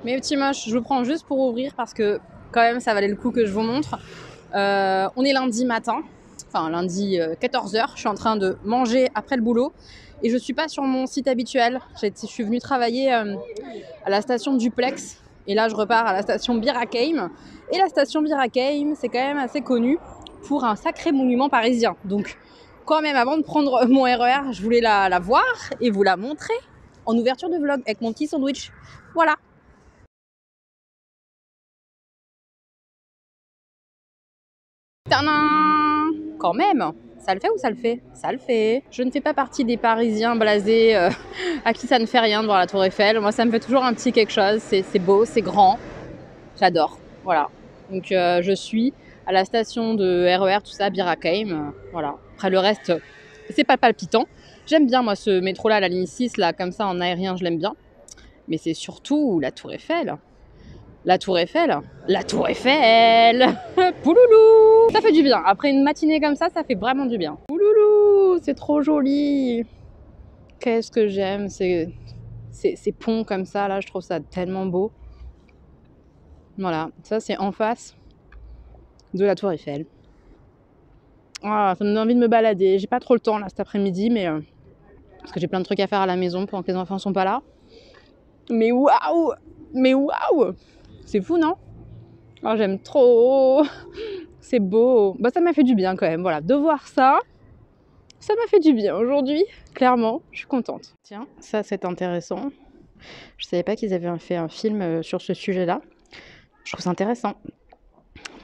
Mes petits moches, je vous prends juste pour ouvrir parce que quand même ça valait le coup que je vous montre. On est lundi matin, enfin lundi 14h, je suis en train de manger après le boulot et je suis pas sur mon site habituel. Je suis venue travailler à la station Duplex et là je repars à la station Bir Hakeim. Et la station Bir Hakeim, c'est quand même assez connu pour un sacré monument parisien. Donc quand même avant de prendre mon RER, je voulais la voir et vous la montrer en ouverture de vlog avec mon petit sandwich. Voilà. Tadam! Quand même, ça le fait ou ça le fait? Ça le fait. Je ne fais pas partie des Parisiens blasés à qui ça ne fait rien de voir la Tour Eiffel. Moi, ça me fait toujours un petit quelque chose. C'est beau, c'est grand. J'adore. Voilà. Donc, je suis à la station de RER, tout ça, Bir Hakeim. Voilà. Après, le reste, c'est pas palpitant. J'aime bien, moi, ce métro-là, la ligne 6, là, comme ça, en aérien, je l'aime bien. Mais c'est surtout la Tour Eiffel. La Tour Eiffel. La Tour Eiffel. Pouloulou. Ça fait du bien. Après une matinée comme ça fait vraiment du bien. Pouloulou, c'est trop joli. Qu'est-ce que j'aime ces ponts comme ça, là, je trouve ça tellement beau. Voilà, ça c'est en face de la Tour Eiffel. Ah, ça me donne envie de me balader. J'ai pas trop le temps là cet après-midi, mais parce que j'ai plein de trucs à faire à la maison pendant que les enfants sont pas là. Mais waouh! Mais waouh! C'est fou, non? Oh, j'aime trop. C'est beau. Bah, ça m'a fait du bien quand même. Voilà, de voir ça, ça m'a fait du bien aujourd'hui. Clairement, je suis contente. Tiens, ça c'est intéressant. Je savais pas qu'ils avaient fait un film sur ce sujet-là. Je trouve ça intéressant.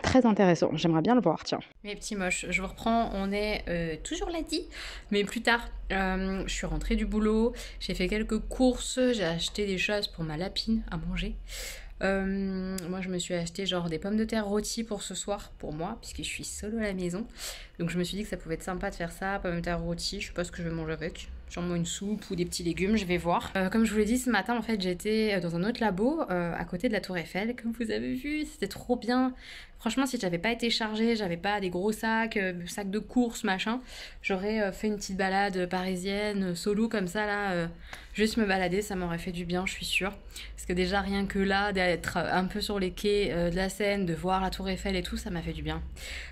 Très intéressant. J'aimerais bien le voir, tiens. Mes petits moches, je vous reprends. On est toujours lundi, mais plus tard. Je suis rentrée du boulot. J'ai fait quelques courses. J'ai acheté des choses pour ma lapine à manger. Moi je me suis acheté genre des pommes de terre rôties pour ce soir, pour moi, puisque je suis solo à la maison. Donc je me suis dit que ça pouvait être sympa de faire ça, pommes de terre rôties, je sais pas ce que je vais manger avec. Sûrement une soupe ou des petits légumes, je vais voir. Comme je vous l'ai dit ce matin, en fait, j'étais dans un autre labo à côté de la Tour Eiffel, comme vous avez vu, c'était trop bien. Franchement, si j'avais pas été chargée, j'avais pas des gros sacs, sacs de courses, machin, j'aurais fait une petite balade parisienne, solo comme ça, là, juste me balader, ça m'aurait fait du bien, je suis sûre. Parce que déjà, rien que là, d'être un peu sur les quais de la Seine, de voir la Tour Eiffel et tout, ça m'a fait du bien.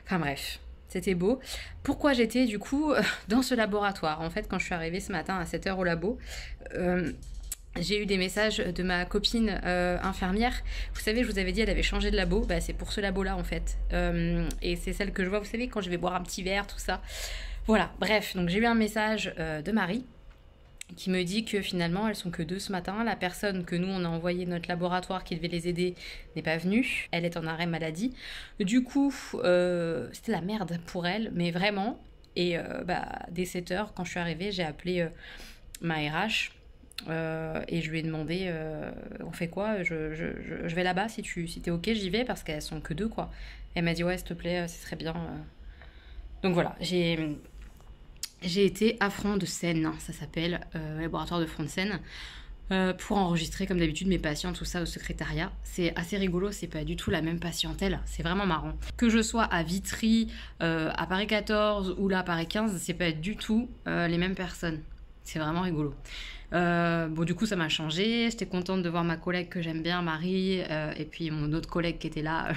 Enfin bref. C'était beau. Pourquoi j'étais du coup dans ce laboratoire? En fait, quand je suis arrivée ce matin à 7h au labo, j'ai eu des messages de ma copine infirmière. Vous savez, je vous avais dit, elle avait changé de labo. Bah, c'est pour ce labo-là, en fait. Et c'est celle que je vois, vous savez, quand je vais boire un petit verre, tout ça. Voilà, bref. Donc, j'ai eu un message de Marie qui me dit que finalement elles sont que 2 ce matin. La personne que nous on a envoyé notre laboratoire qui devait les aider n'est pas venue, elle est en arrêt maladie. Du coup c'était la merde pour elle, mais vraiment. Et dès 7h quand je suis arrivée, j'ai appelé ma RH et je lui ai demandé on fait quoi, je vais là-bas si t'es ok, j'y vais parce qu'elles sont que 2 quoi. Elle m'a dit ouais s'il te plaît, ce serait bien. Donc voilà, j'ai été à Front de Seine, ça s'appelle, laboratoire de Front de Seine, pour enregistrer comme d'habitude mes patients, tout ça au secrétariat. C'est assez rigolo, c'est pas du tout la même patientèle, c'est vraiment marrant. Que je sois à Vitry, à Paris 14 ou là à Paris 15, c'est pas du tout les mêmes personnes. C'est vraiment rigolo. Bon du coup ça m'a changé, j'étais contente de voir ma collègue que j'aime bien, Marie, et puis mon autre collègue qui était là,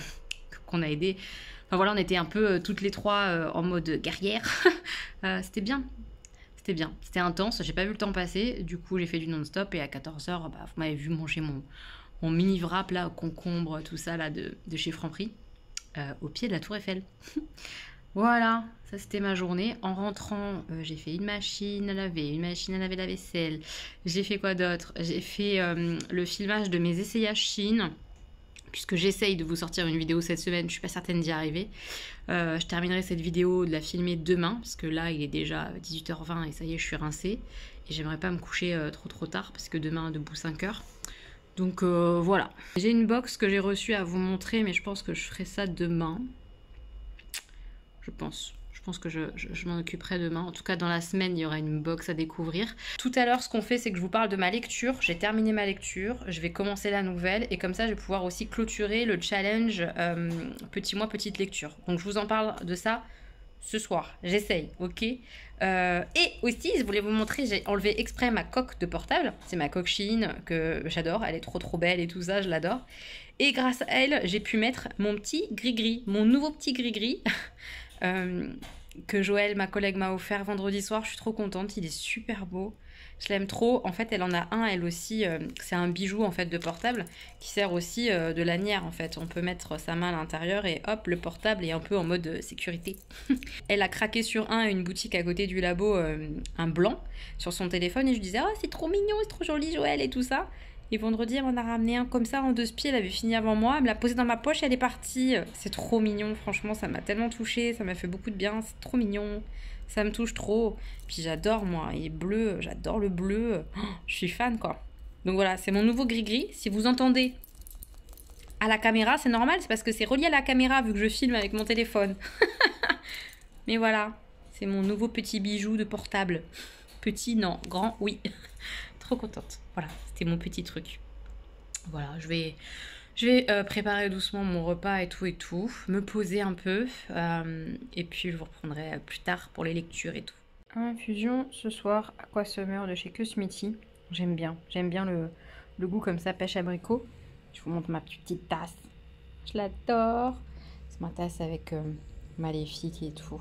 qu'on a aidé. Enfin voilà, on était un peu toutes les trois en mode guerrière. C'était bien. C'était bien. C'était intense. J'ai pas vu le temps passer. Du coup, j'ai fait du non-stop. Et à 14h, vous m'avez vu manger mon mini wrap là, concombre, tout ça là de chez Franprix, au pied de la Tour Eiffel. Voilà, ça c'était ma journée. En rentrant, j'ai fait une machine à laver, une machine à laver la vaisselle. J'ai fait quoi d'autre? J'ai fait le filmage de mes essayages Chine. Puisque j'essaye de vous sortir une vidéo cette semaine, je suis pas certaine d'y arriver. Je terminerai cette vidéo de la filmer demain, parce que là il est déjà 18h20 et ça y est, je suis rincée. Et j'aimerais pas me coucher trop tard, parce que demain debout 5h. Donc voilà. J'ai une box que j'ai reçue à vous montrer, mais je pense que je ferai ça demain. Je pense que je m'en occuperai demain. En tout cas, dans la semaine, il y aura une box à découvrir. Tout à l'heure, ce qu'on fait, c'est que je vous parle de ma lecture. J'ai terminé ma lecture. Je vais commencer la nouvelle. Et comme ça, je vais pouvoir aussi clôturer le challenge Petit mois, petite lecture. Donc, je vous en parle de ça ce soir. J'essaye, ok. Et aussi, je voulais vous montrer, j'ai enlevé exprès ma coque de portable. C'est ma coque Shein que j'adore. Elle est trop belle et tout ça, je l'adore. Et grâce à elle, j'ai pu mettre mon petit gris-gris, mon nouveau petit gris-gris que Joël, ma collègue, m'a offert vendredi soir. Je suis trop contente, il est super beau. Je l'aime trop. En fait, elle en a un, elle aussi. C'est un bijou en fait de portable qui sert aussi de lanière en fait. On peut mettre sa main à l'intérieur et hop, le portable est un peu en mode sécurité. Elle a craqué sur un à une boutique à côté du labo, un blanc sur son téléphone et je disais oh c'est trop mignon, c'est trop joli Joël et tout ça. Et vendredi, elle m'en a ramené un comme ça en 2 pieds. Elle avait fini avant moi. Elle me l'a posé dans ma poche et elle est partie. C'est trop mignon. Franchement, ça m'a tellement touchée. Ça m'a fait beaucoup de bien. C'est trop mignon. Ça me touche trop. Puis j'adore, moi. Il est bleu. J'adore le bleu. Oh, je suis fan, quoi. Donc voilà, c'est mon nouveau gris-gris. Si vous entendez à la caméra, c'est normal. C'est parce que c'est relié à la caméra vu que je filme avec mon téléphone. Mais voilà, c'est mon nouveau petit bijou de portable. Petit, non. Grand, oui. Trop contente. Voilà, c'était mon petit truc. Voilà, je vais préparer doucement mon repas et tout, me poser un peu, et puis je vous reprendrai plus tard pour les lectures et tout. Infusion ce soir, Aqua Summer de chez Que Smithy. J'aime bien le goût comme ça, pêche abricot. Je vous montre ma petite tasse. Je l'adore. C'est ma tasse avec Maléfique et tout.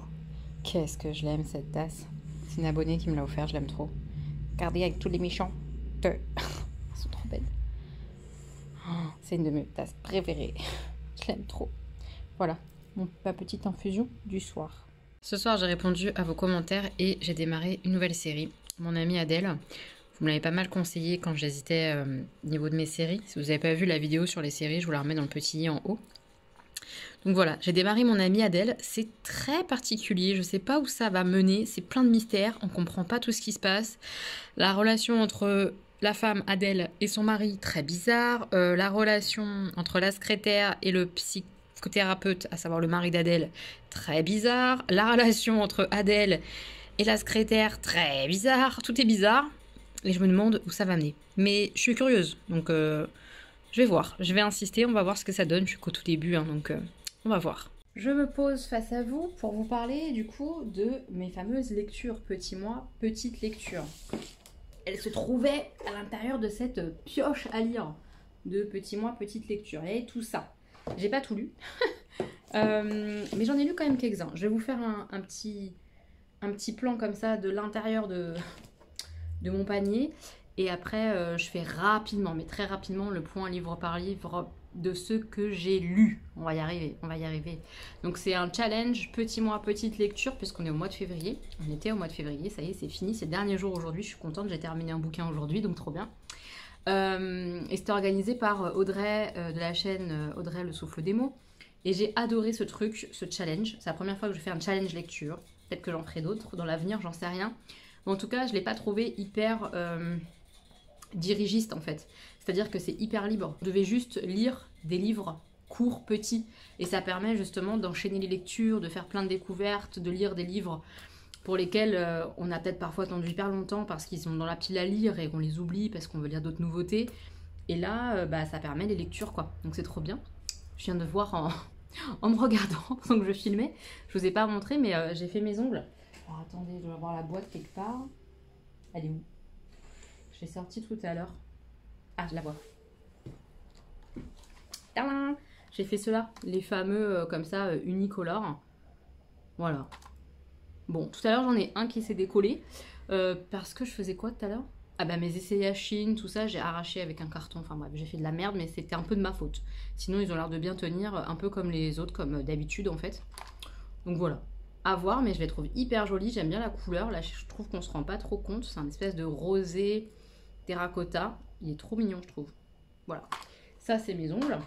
Qu'est-ce que je l'aime cette tasse. C'est une abonnée qui me l'a offert, je l'aime trop. Regardez avec tous les méchants. Elles sont trop belles. Oh, c'est une de mes tasses préférées. Je l'aime trop. Voilà, ma petite infusion du soir. Ce soir, j'ai répondu à vos commentaires et j'ai démarré une nouvelle série. Mon amie Adèle, vous me l'avez pas mal conseillé quand j'hésitais au niveau de mes séries. Si vous n'avez pas vu la vidéo sur les séries, je vous la remets dans le petit i en haut. Donc voilà, j'ai démarré Mon amie Adèle. C'est très particulier, je sais pas où ça va mener. C'est plein de mystères, on comprend pas tout ce qui se passe. La relation entre la femme Adèle et son mari, très bizarre. La relation entre la secrétaire et le psychothérapeute, à savoir le mari d'Adèle, très bizarre. La relation entre Adèle et la secrétaire, très bizarre. Tout est bizarre. Et je me demande où ça va mener. Mais je suis curieuse, donc je vais voir. Je vais insister, on va voir ce que ça donne. Je suis qu'au tout début, hein, donc on va voir. Je me pose face à vous pour vous parler du coup de mes fameuses lectures Petit Mois, Petite Lecture. Elle se trouvait à l'intérieur de cette pioche à lire de Petit Mois, Petite Lecture. Et tout ça. J'ai pas tout lu, mais j'en ai lu quand même quelques-uns. Je vais vous faire un petit plan comme ça de l'intérieur de mon panier. Et après, je fais rapidement, mais très rapidement, le point livre par livre de ceux que j'ai lus. On va y arriver, on va y arriver. Donc c'est un challenge Petit Mois, Petite Lecture, puisqu'on est au mois de février. On était au mois de février, ça y est, c'est fini. C'est le dernier jour aujourd'hui, je suis contente, j'ai terminé un bouquin aujourd'hui, donc trop bien. Et c'était organisé par Audrey de la chaîne Audrey le souffle des mots. Et j'ai adoré ce truc, ce challenge. C'est la première fois que je fais un challenge lecture. Peut-être que j'en ferai d'autres dans l'avenir, j'en sais rien. Mais en tout cas, je ne l'ai pas trouvé hyper dirigiste en fait. C'est-à-dire que c'est hyper libre. Vous devez juste lire des livres courts, petits. Et ça permet justement d'enchaîner les lectures, de faire plein de découvertes, de lire des livres pour lesquels on a peut-être parfois attendu hyper longtemps parce qu'ils sont dans la pile à lire et qu'on les oublie parce qu'on veut lire d'autres nouveautés. Et là, ça permet les lectures quoi. Donc c'est trop bien. Je viens de voir en me regardant pendant que je filmais. Je vous ai pas montré mais j'ai fait mes ongles. Alors attendez, je dois avoir la boîte quelque part. Elle est où? Je l'ai sortie tout à l'heure. Ah, je la vois. Tadam! J'ai fait ceux-là, les fameux comme ça, unicolores. Voilà. Bon, tout à l'heure j'en ai un qui s'est décollé. Parce que je faisais quoi tout à l'heure? Ah bah mes essayages Chine, tout ça, j'ai arraché avec un carton. Enfin bref, j'ai fait de la merde, mais c'était un peu de ma faute. Sinon ils ont l'air de bien tenir, un peu comme les autres, comme d'habitude en fait. Donc voilà. À voir, mais je les trouve hyper jolis. J'aime bien la couleur. Là, je trouve qu'on se rend pas trop compte. C'est un espèce de rosé terracotta. Il est trop mignon, je trouve. Voilà. Ça, c'est mes ongles.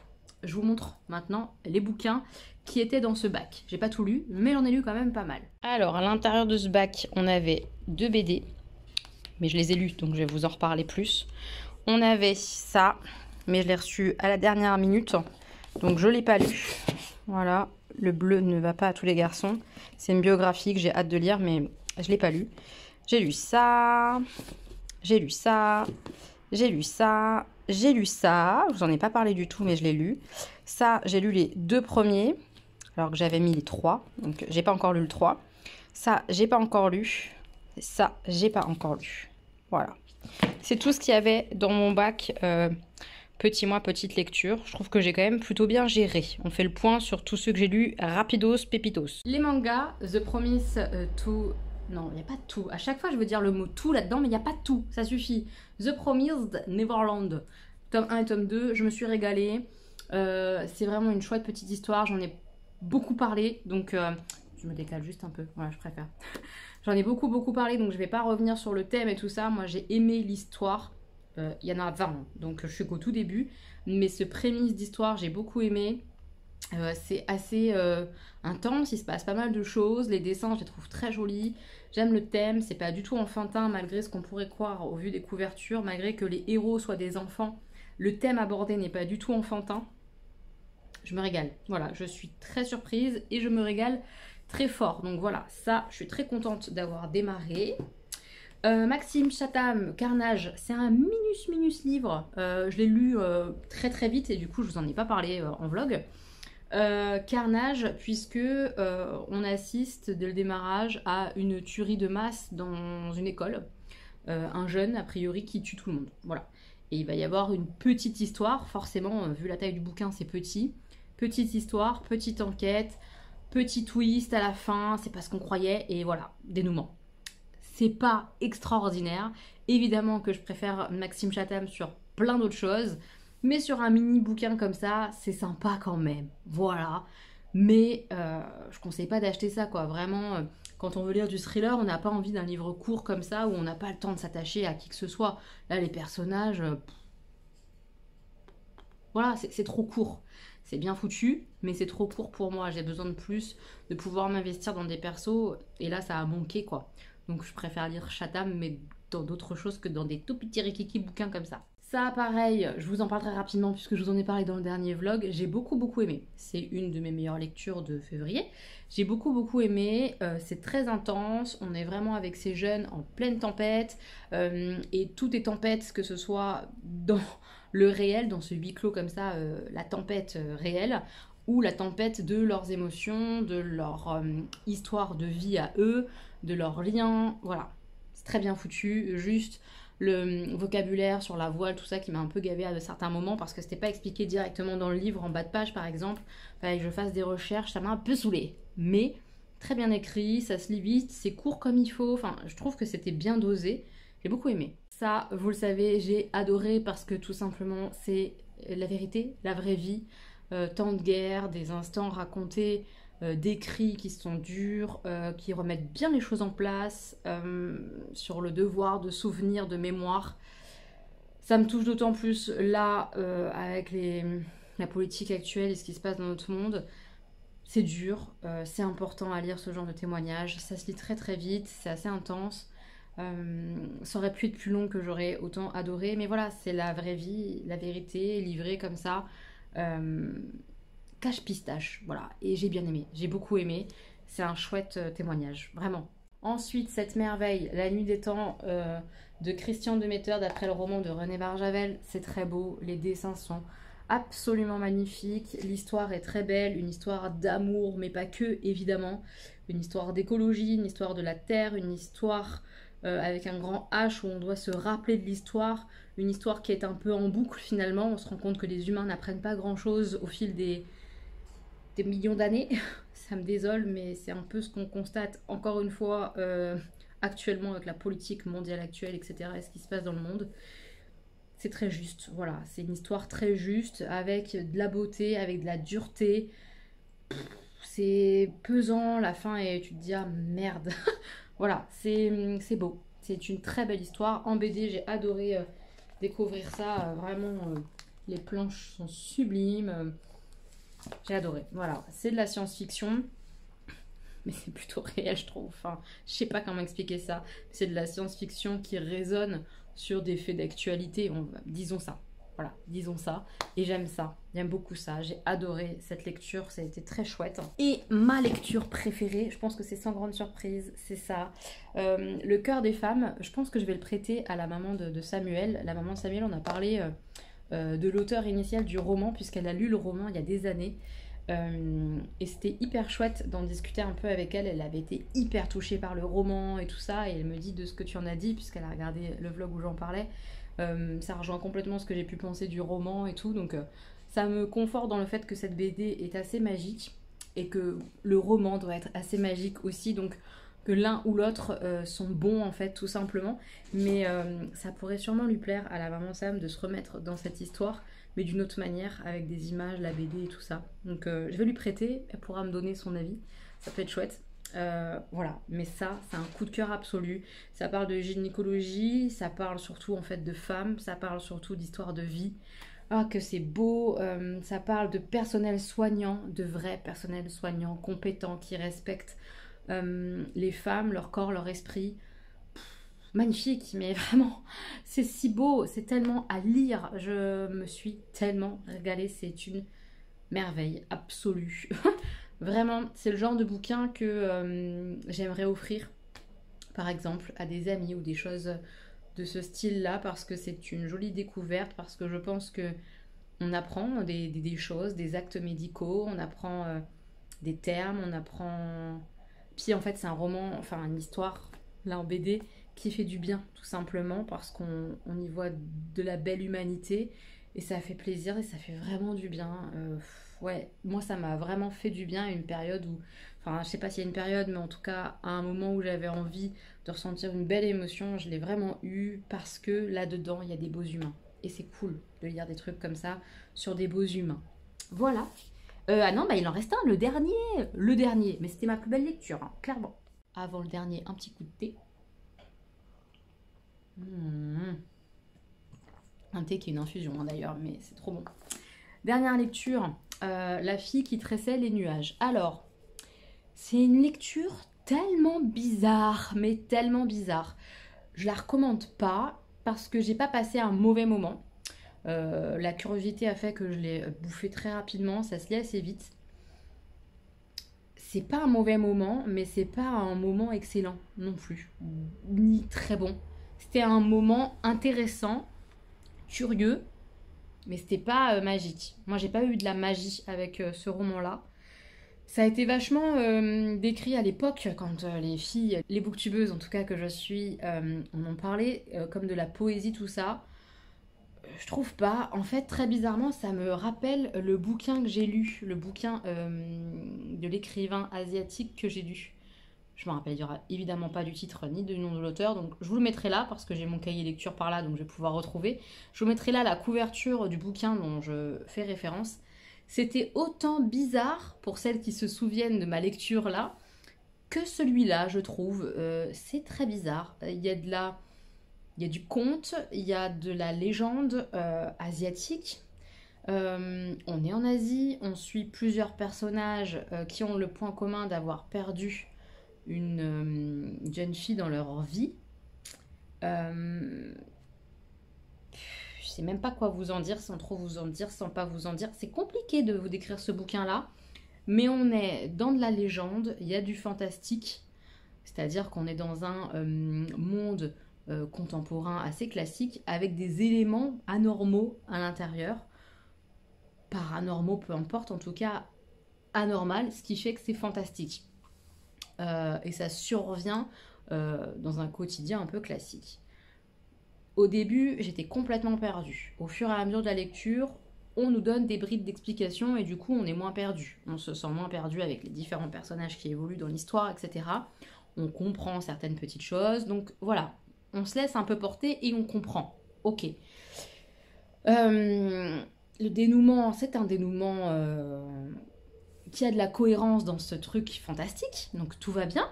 Je vous montre maintenant les bouquins qui étaient dans ce bac. J'ai pas tout lu, mais j'en ai lu quand même pas mal. Alors, à l'intérieur de ce bac, on avait 2 BD. Mais je les ai lus, donc je vais vous en reparler plus. On avait ça, mais je l'ai reçu à la dernière minute. Donc, je l'ai pas lu. Voilà. Le bleu ne va pas à tous les garçons. C'est une biographie que j'ai hâte de lire, mais je ne l'ai pas lu. J'ai lu ça. J'ai lu ça. J'ai lu ça. J'ai lu ça. Je vous en ai pas parlé du tout, mais je l'ai lu. Ça, j'ai lu les 2 premiers. alors que j'avais mis les 3. Donc, j'ai pas encore lu le 3. Ça, j'ai pas encore lu. Ça, j'ai pas encore lu. Voilà. C'est tout ce qu'il y avait dans mon bac petit mois, petite lecture. Je trouve que j'ai quand même plutôt bien géré. On fait le point sur tous ceux que j'ai lus rapidos, pépitos. Les mangas, The Promise to... Non, il n'y a pas de tout. À chaque fois, je veux dire le mot tout là-dedans, mais il n'y a pas de tout. Ça suffit. The Promised Neverland. Tome 1 et tome 2, je me suis régalée. C'est vraiment une chouette petite histoire. J'en ai beaucoup parlé, donc... je me décale juste un peu. Voilà, je préfère. J'en ai beaucoup parlé, donc je vais pas revenir sur le thème et tout ça. Moi, j'ai aimé l'histoire. Il y en a 20, donc je suis qu'au tout début. Mais ce prémisse d'histoire, j'ai beaucoup aimé. C'est assez intense, il se passe pas mal de choses. Les dessins, je les trouve très jolis. J'aime le thème, c'est pas du tout enfantin malgré ce qu'on pourrait croire au vu des couvertures. Malgré que les héros soient des enfants, le thème abordé n'est pas du tout enfantin. Je me régale. Voilà, je suis très surprise et je me régale très fort. Donc voilà, ça, je suis très contente d'avoir démarré. Maxime Chatham, Carnage, c'est un minus livre. Je l'ai lu très vite et du coup, je vous en ai pas parlé en vlog. Carnage, puisque on assiste dès le démarrage à une tuerie de masse dans une école. Un jeune, a priori, qui tue tout le monde. Voilà. Et il va y avoir une petite histoire, forcément, vu la taille du bouquin, c'est petit. Petite histoire, petite enquête, petit twist à la fin, c'est pas ce qu'on croyait, et voilà, dénouement. C'est pas extraordinaire. Évidemment que je préfère Maxime Chatham sur plein d'autres choses, mais sur un mini bouquin comme ça, c'est sympa quand même. Voilà. Mais je conseille pas d'acheter ça, quoi. Vraiment, quand on veut lire du thriller, on n'a pas envie d'un livre court comme ça, où on n'a pas le temps de s'attacher à qui que ce soit. Là, les personnages... voilà, c'est trop court. C'est bien foutu, mais c'est trop court pour moi. J'ai besoin de plus, de pouvoir m'investir dans des persos. Et là, ça a manqué, quoi. Donc, je préfère lire Chatham, mais dans d'autres choses que dans des tout petits rikiki bouquins comme ça. Ça, pareil, je vous en parle très rapidement puisque je vous en ai parlé dans le dernier vlog. J'ai beaucoup aimé. C'est une de mes meilleures lectures de février. J'ai beaucoup aimé. C'est très intense. On est vraiment avec ces jeunes en pleine tempête. Et tout est tempête, que ce soit dans le réel, dans ce huis clos comme ça, la tempête réelle, ou la tempête de leurs émotions, de leur histoire de vie à eux, de leurs liens. Voilà. C'est très bien foutu. Juste... le vocabulaire sur la voile, tout ça qui m'a un peu gavé à certains moments parce que c'était pas expliqué directement dans le livre en bas de page par exemple. Fallait que je fasse des recherches, ça m'a un peu saoulée. Mais très bien écrit, ça se lit vite, c'est court comme il faut. Enfin, je trouve que c'était bien dosé. J'ai beaucoup aimé. Ça, vous le savez, j'ai adoré parce que tout simplement c'est la vérité, la vraie vie. Temps de guerre, des instants racontés. D'écrits qui sont durs, qui remettent bien les choses en place, sur le devoir de souvenir, de mémoire. Ça me touche d'autant plus là, avec la politique actuelle et ce qui se passe dans notre monde. C'est dur, c'est important à lire ce genre de témoignages. Ça se lit très vite, c'est assez intense. Ça aurait pu être plus long que j'aurais autant adoré, mais voilà, c'est la vraie vie, la vérité, livrée comme ça. Cache-pistache, voilà, et j'ai bien aimé, j'ai beaucoup aimé, c'est un chouette témoignage, vraiment. Ensuite, Cette merveille, La nuit des temps de Christian Demeter, d'après le roman de René Barjavel, c'est très beau, les dessins sont absolument magnifiques, l'histoire est très belle, une histoire d'amour, mais pas que, évidemment, une histoire d'écologie, une histoire de la terre, une histoire avec un grand H où on doit se rappeler de l'histoire, une histoire qui est un peu en boucle finalement, on se rend compte que les humains n'apprennent pas grand-chose au fil des millions d'années, ça me désole, mais c'est un peu ce qu'on constate encore une fois actuellement avec la politique mondiale actuelle, etc. et ce qui se passe dans le monde. C'est très juste, voilà, c'est une histoire très juste, avec de la beauté, avec de la dureté. C'est pesant, la fin, et tu te dis, ah merde. Voilà, c'est beau. C'est une très belle histoire. En BD, j'ai adoré découvrir ça, vraiment, les planches sont sublimes. J'ai adoré, voilà, c'est de la science-fiction, mais c'est plutôt réel je trouve, enfin, je sais pas comment expliquer ça, c'est de la science-fiction qui résonne sur des faits d'actualité, disons ça, voilà, disons ça, et j'aime ça, j'aime beaucoup ça, j'ai adoré cette lecture, ça a été très chouette. Et ma lecture préférée, je pense que c'est sans grande surprise, c'est ça, Le cœur des femmes, je pense que je vais le prêter à la maman de Samuel. La maman de Samuel, on a parlé... de l'auteur initial du roman, puisqu'elle a lu le roman il y a des années. Et c'était hyper chouette d'en discuter un peu avec elle. Elle avait été hyper touchée par le roman et tout ça. Et elle me dit de ce que tu en as dit, puisqu'elle a regardé le vlog où j'en parlais. Ça rejoint complètement ce que j'ai pu penser du roman et tout. Donc ça me conforte dans le fait que cette BD est assez magique. Et que le roman doit être assez magique aussi. Donc que l'un ou l'autre sont bons en fait, tout simplement. Mais ça pourrait sûrement lui plaire à la maman Sam de se remettre dans cette histoire, mais d'une autre manière, avec des images, la BD et tout ça. Donc je vais lui prêter, elle pourra me donner son avis, ça peut être chouette. Voilà, mais ça, c'est un coup de cœur absolu. Ça parle de gynécologie, ça parle surtout en fait de femmes, ça parle surtout d'histoire de vie. Ah, que c'est beau, ça parle de personnel soignant, de vrais personnels soignants, compétents, qui respectent les femmes, leur corps, leur esprit. Magnifique, mais vraiment, c'est si beau, c'est tellement à lire. Je me suis tellement régalée, c'est une merveille absolue. Vraiment, c'est le genre de bouquin que j'aimerais offrir, par exemple, à des amis ou des choses de ce style-là, parce que c'est une jolie découverte, parce que je pense que on apprend des choses, des actes médicaux, on apprend des termes, on apprend... Puis en fait, c'est un roman, enfin une histoire, là en BD, qui fait du bien, tout simplement, parce qu'on y voit de la belle humanité, et ça fait plaisir, et ça fait vraiment du bien. Ouais, moi, ça m'a vraiment fait du bien à une période où... Enfin, je sais pas s'il y a une période, mais en tout cas, à un moment où j'avais envie de ressentir une belle émotion, je l'ai vraiment eu, parce que là-dedans, il y a des beaux humains. Et c'est cool de lire des trucs comme ça, sur des beaux humains. Voilà. Ah non, bah il en reste un, le dernier. Mais c'était ma plus belle lecture, hein, clairement. Avant le dernier, un petit coup de thé. Un thé qui est une infusion hein, d'ailleurs, mais c'est trop bon. Dernière lecture, La fille qui tressait les nuages. Alors, c'est une lecture tellement bizarre, mais tellement bizarre. Je la recommande pas parce que j'ai pas passé un mauvais moment. La curiosité a fait que je l'ai bouffé très rapidement, ça se lit assez vite. C'est pas un mauvais moment, mais c'est pas un moment excellent non plus, ni très bon. C'était un moment intéressant, curieux, mais c'était pas magique. Moi, j'ai pas eu de la magie avec ce roman-là. Ça a été vachement décrit à l'époque, quand les filles, les booktubeuses en tout cas que je suis, on en parlait, comme de la poésie, tout ça. Je trouve pas. En fait, très bizarrement, ça me rappelle le bouquin que j'ai lu, le bouquin de l'écrivain asiatique que j'ai lu. Je me rappelle évidemment pas du titre ni du nom de l'auteur, donc je vous le mettrai là parce que j'ai mon cahier lecture par là, donc je vais pouvoir retrouver. Je vous mettrai là la couverture du bouquin dont je fais référence. C'était autant bizarre pour celles qui se souviennent de ma lecture là que celui-là, je trouve. C'est très bizarre. Il y a du conte, il y a de la légende asiatique. On est en Asie, on suit plusieurs personnages qui ont le point commun d'avoir perdu une jeune fille dans leur vie. Je sais même pas quoi vous en dire sans trop vous en dire, sans pas vous en dire. C'est compliqué de vous décrire ce bouquin-là, mais on est dans de la légende, il y a du fantastique, c'est-à-dire qu'on est dans un monde contemporain assez classique avec des éléments anormaux à l'intérieur, paranormaux peu importe, en tout cas anormal, ce qui fait que c'est fantastique. Et ça survient dans un quotidien un peu classique. Au début, j'étais complètement perdue. Au fur et à mesure de la lecture, on nous donne des bribes d'explication et du coup, on est moins perdu. On se sent moins perdu avec les différents personnages qui évoluent dans l'histoire, etc. On comprend certaines petites choses. Donc voilà, on se laisse un peu porter et on comprend. Ok. Le dénouement, c'est un dénouement qui a de la cohérence dans ce truc fantastique. Donc tout va bien.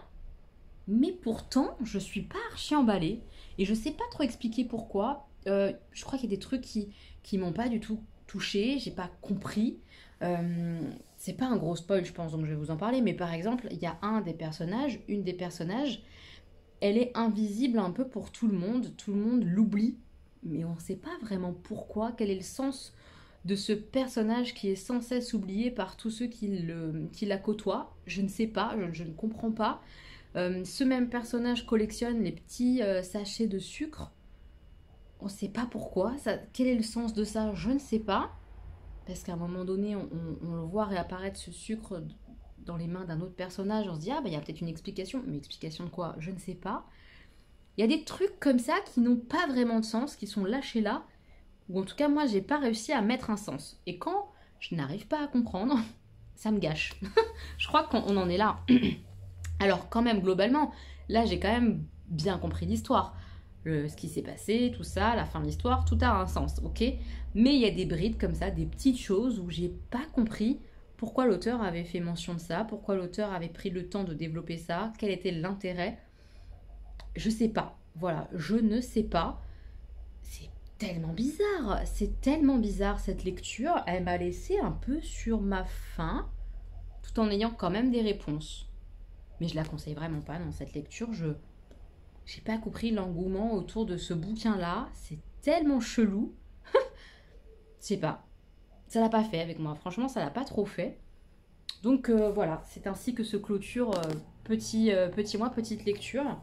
Mais pourtant, je suis pas archi emballée. Et je sais pas trop expliquer pourquoi. Je crois qu'il y a des trucs qui m'ont pas du tout touchée. J'ai pas compris. C'est pas un gros spoil, je pense, donc je vais vous en parler. Mais par exemple, il y a une des personnages, elle est invisible un peu pour tout le monde. Tout le monde l'oublie. Mais on sait pas vraiment pourquoi. Quel est le sens de ce personnage qui est sans cesse oublié par tous ceux qui la côtoient. Je ne sais pas, je ne comprends pas. Ce même personnage collectionne les petits sachets de sucre. On ne sait pas pourquoi. Quel est le sens de ça? Je ne sais pas. parce qu'à un moment donné, on le voit réapparaître ce sucre dans les mains d'un autre personnage, on se dit, ah bah il y a peut-être une explication, mais explication de quoi? Je ne sais pas. Il y a des trucs comme ça qui n'ont pas vraiment de sens, qui sont lâchés là, ou en tout cas moi j'ai pas réussi à mettre un sens. Et quand je n'arrive pas à comprendre, ça me gâche. Je crois qu'on en est là. Alors quand même globalement, là j'ai quand même bien compris l'histoire. Ce qui s'est passé, tout ça, la fin de l'histoire, tout a un sens, ok? Mais il y a des brides comme ça, des petites choses où j'ai pas compris pourquoi l'auteur avait fait mention de ça, pourquoi l'auteur avait pris le temps de développer ça, quel était l'intérêt. Je sais pas, voilà, je ne sais pas. C'est tellement bizarre cette lecture, elle m'a laissé un peu sur ma faim, tout en ayant quand même des réponses. Mais je la conseille vraiment pas dans cette lecture, j'ai pas compris l'engouement autour de ce bouquin-là, c'est tellement chelou. Je sais pas, ça l'a pas fait avec moi, franchement ça l'a pas trop fait. Donc voilà, c'est ainsi que se clôture petit mois, petite lecture.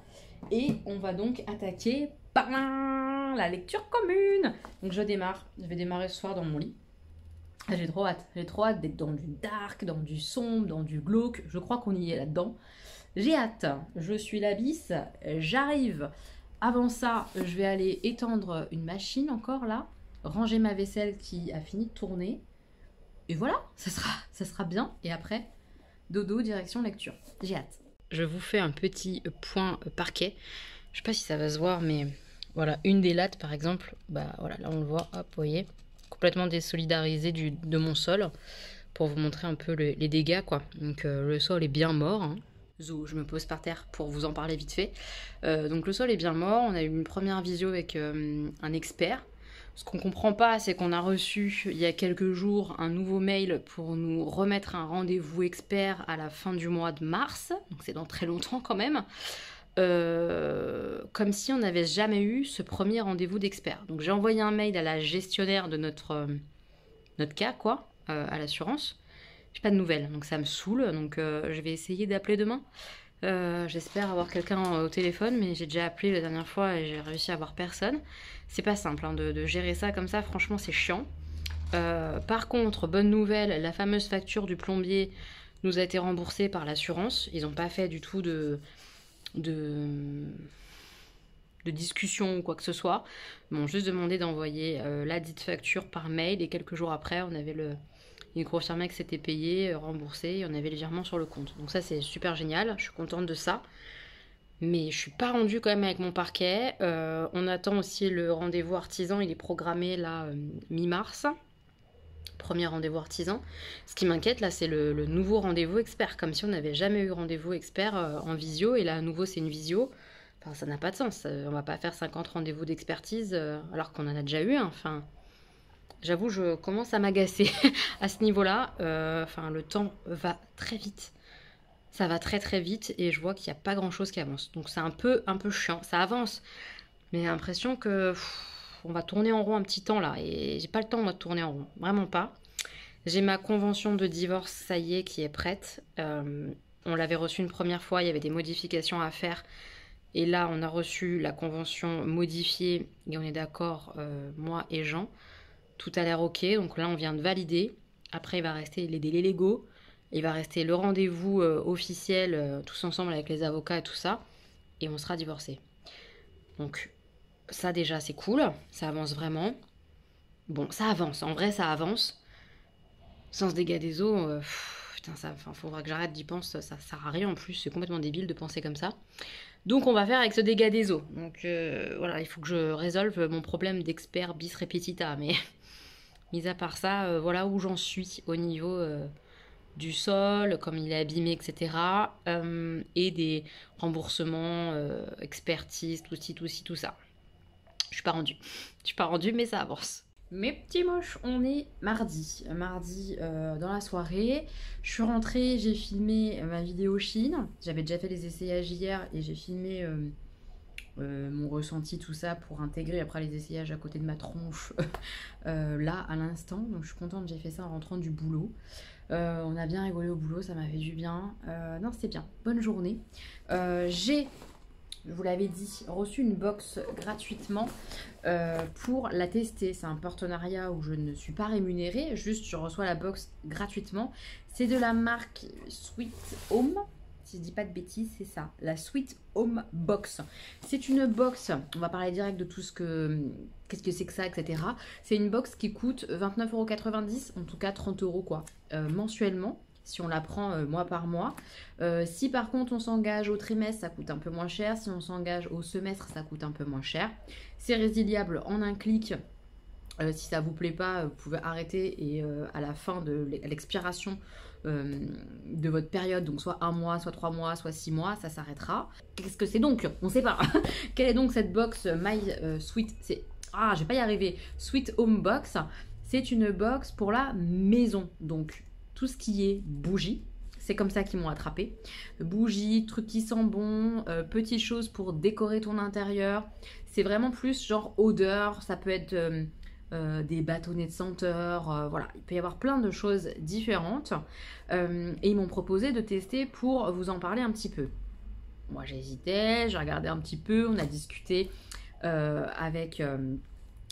Et on va donc attaquer la lecture commune. Donc je vais démarrer ce soir dans mon lit. J'ai trop hâte d'être dans du dark, dans du sombre, dans du glauque. Je crois qu'on y est là-dedans. J'ai hâte, je suis la bis, j'arrive. Avant ça, je vais aller étendre une machine encore là, ranger ma vaisselle qui a fini de tourner. Et voilà, ça sera bien. Et après, dodo, direction lecture. J'ai hâte. Je vous fais un petit point parquet. Je sais pas si ça va se voir, mais voilà, une des lattes par exemple, bah voilà, là on le voit, hop, vous voyez, complètement désolidarisée de mon sol, pour vous montrer un peu les dégâts, quoi. Donc le sol est bien mort, hein. Je me pose par terre pour vous en parler vite fait. Donc le sol est bien mort, on a eu une première visio avec un expert. Ce qu'on comprend pas, c'est qu'on a reçu il y a quelques jours un nouveau mail pour nous remettre un rendez-vous expert à la fin du mois de mars, donc c'est dans très longtemps quand même, comme si on n'avait jamais eu ce premier rendez-vous d'expert. Donc j'ai envoyé un mail à la gestionnaire de notre cas, quoi, à l'assurance. J'ai pas de nouvelles, donc ça me saoule, donc je vais essayer d'appeler demain. J'espère avoir quelqu'un au téléphone, mais j'ai déjà appelé la dernière fois et j'ai réussi à avoir personne. C'est pas simple hein, de gérer ça comme ça, franchement c'est chiant. Par contre, bonne nouvelle, la fameuse facture du plombier nous a été remboursée par l'assurance. Ils n'ont pas fait du tout de discussion ou quoi que ce soit. Ils m'ont juste demandé d'envoyer la dite facture par mail et quelques jours après on avait il confirmait que c'était payé, remboursé, et on avait le virement sur le compte. Donc ça c'est super génial, je suis contente de ça. Mais je suis pas rendue quand même avec mon parquet. On attend aussi le rendez-vous artisan, il est programmé là mi-mars. Premier rendez-vous artisan. Ce qui m'inquiète là c'est le nouveau rendez-vous expert, comme si on n'avait jamais eu rendez-vous expert en visio, et là à nouveau c'est une visio. Enfin ça n'a pas de sens, on va pas faire 50 rendez-vous d'expertise alors qu'on en a déjà eu un, enfin... J'avoue, je commence à m'agacer à ce niveau-là. Enfin, le temps va très vite. Ça va très très vite et je vois qu'il n'y a pas grand-chose qui avance. Donc c'est un peu chiant. Ça avance, mais j'ai l'impression que on va tourner en rond un petit temps là. Et j'ai pas le temps moi de tourner en rond. Vraiment pas. J'ai ma convention de divorce, ça y est, qui est prête. On l'avait reçue une première fois, il y avait des modifications à faire. Et là, on a reçu la convention modifiée et on est d'accord, moi et Jean. Tout a l'air ok, donc là on vient de valider. Après il va rester les délais légaux, il va rester le rendez-vous officiel, tous ensemble avec les avocats et tout ça, et on sera divorcés. Donc ça déjà c'est cool, ça avance vraiment. Bon, ça avance, en vrai ça avance. Sans ce dégât des eaux, putain, faudra que j'arrête d'y penser, ça sert à rien en plus, c'est complètement débile de penser comme ça. Donc on va faire avec ce dégât des eaux. Donc voilà, il faut que je résolve mon problème d'expert bis repetita, mais... Mis à part ça, voilà où j'en suis au niveau du sol, comme il est abîmé, etc. Et des remboursements, expertise, tout ça. Je suis pas rendue, mais ça avance. Mes petits moches, on est mardi. Mardi dans la soirée. Je suis rentrée, j'ai filmé ma vidéo Chine. J'avais déjà fait les essayages hier et j'ai filmé... mon ressenti, tout ça, pour intégrer après les essayages à côté de ma tronche là à l'instant. Donc je suis contente, j'ai fait ça en rentrant du boulot. On a bien rigolé au boulot, ça m'a fait du bien. Non, c'était bien, bonne journée. J'ai je vous l'avais dit, reçu une box gratuitement pour la tester. C'est un partenariat où je ne suis pas rémunérée, juste je reçois la box gratuitement. C'est de la marque Sweet Home. Si je dis pas de bêtises, c'est ça, la Sweet Home Box. C'est une box, on va parler direct de tout ce que, qu'est-ce que c'est que ça, etc. C'est une box qui coûte 29,90 €, en tout cas 30 € quoi, mensuellement, si on la prend mois par mois. Si par contre on s'engage au trimestre, ça coûte un peu moins cher. Si on s'engage au semestre, ça coûte un peu moins cher. C'est résiliable en un clic. Si ça vous plaît pas, vous pouvez arrêter et à la fin de l'expiration de votre période, donc soit 1 mois, soit 3 mois, soit 6 mois, ça s'arrêtera. Qu'est-ce que c'est donc? On ne sait pas. Quelle est donc cette box My Sweet? Je vais pas y arriver. Sweet Home Box, c'est une box pour la maison. Donc tout ce qui est bougies, c'est comme ça qu'ils m'ont attrapé. Bougies, trucs qui sentent bon, petites choses pour décorer ton intérieur. C'est vraiment plus genre odeur, ça peut être des bâtonnets de senteur, voilà, il peut y avoir plein de choses différentes et ils m'ont proposé de tester pour vous en parler un petit peu. Moi j'hésitais, j'ai regardé un petit peu, on a discuté avec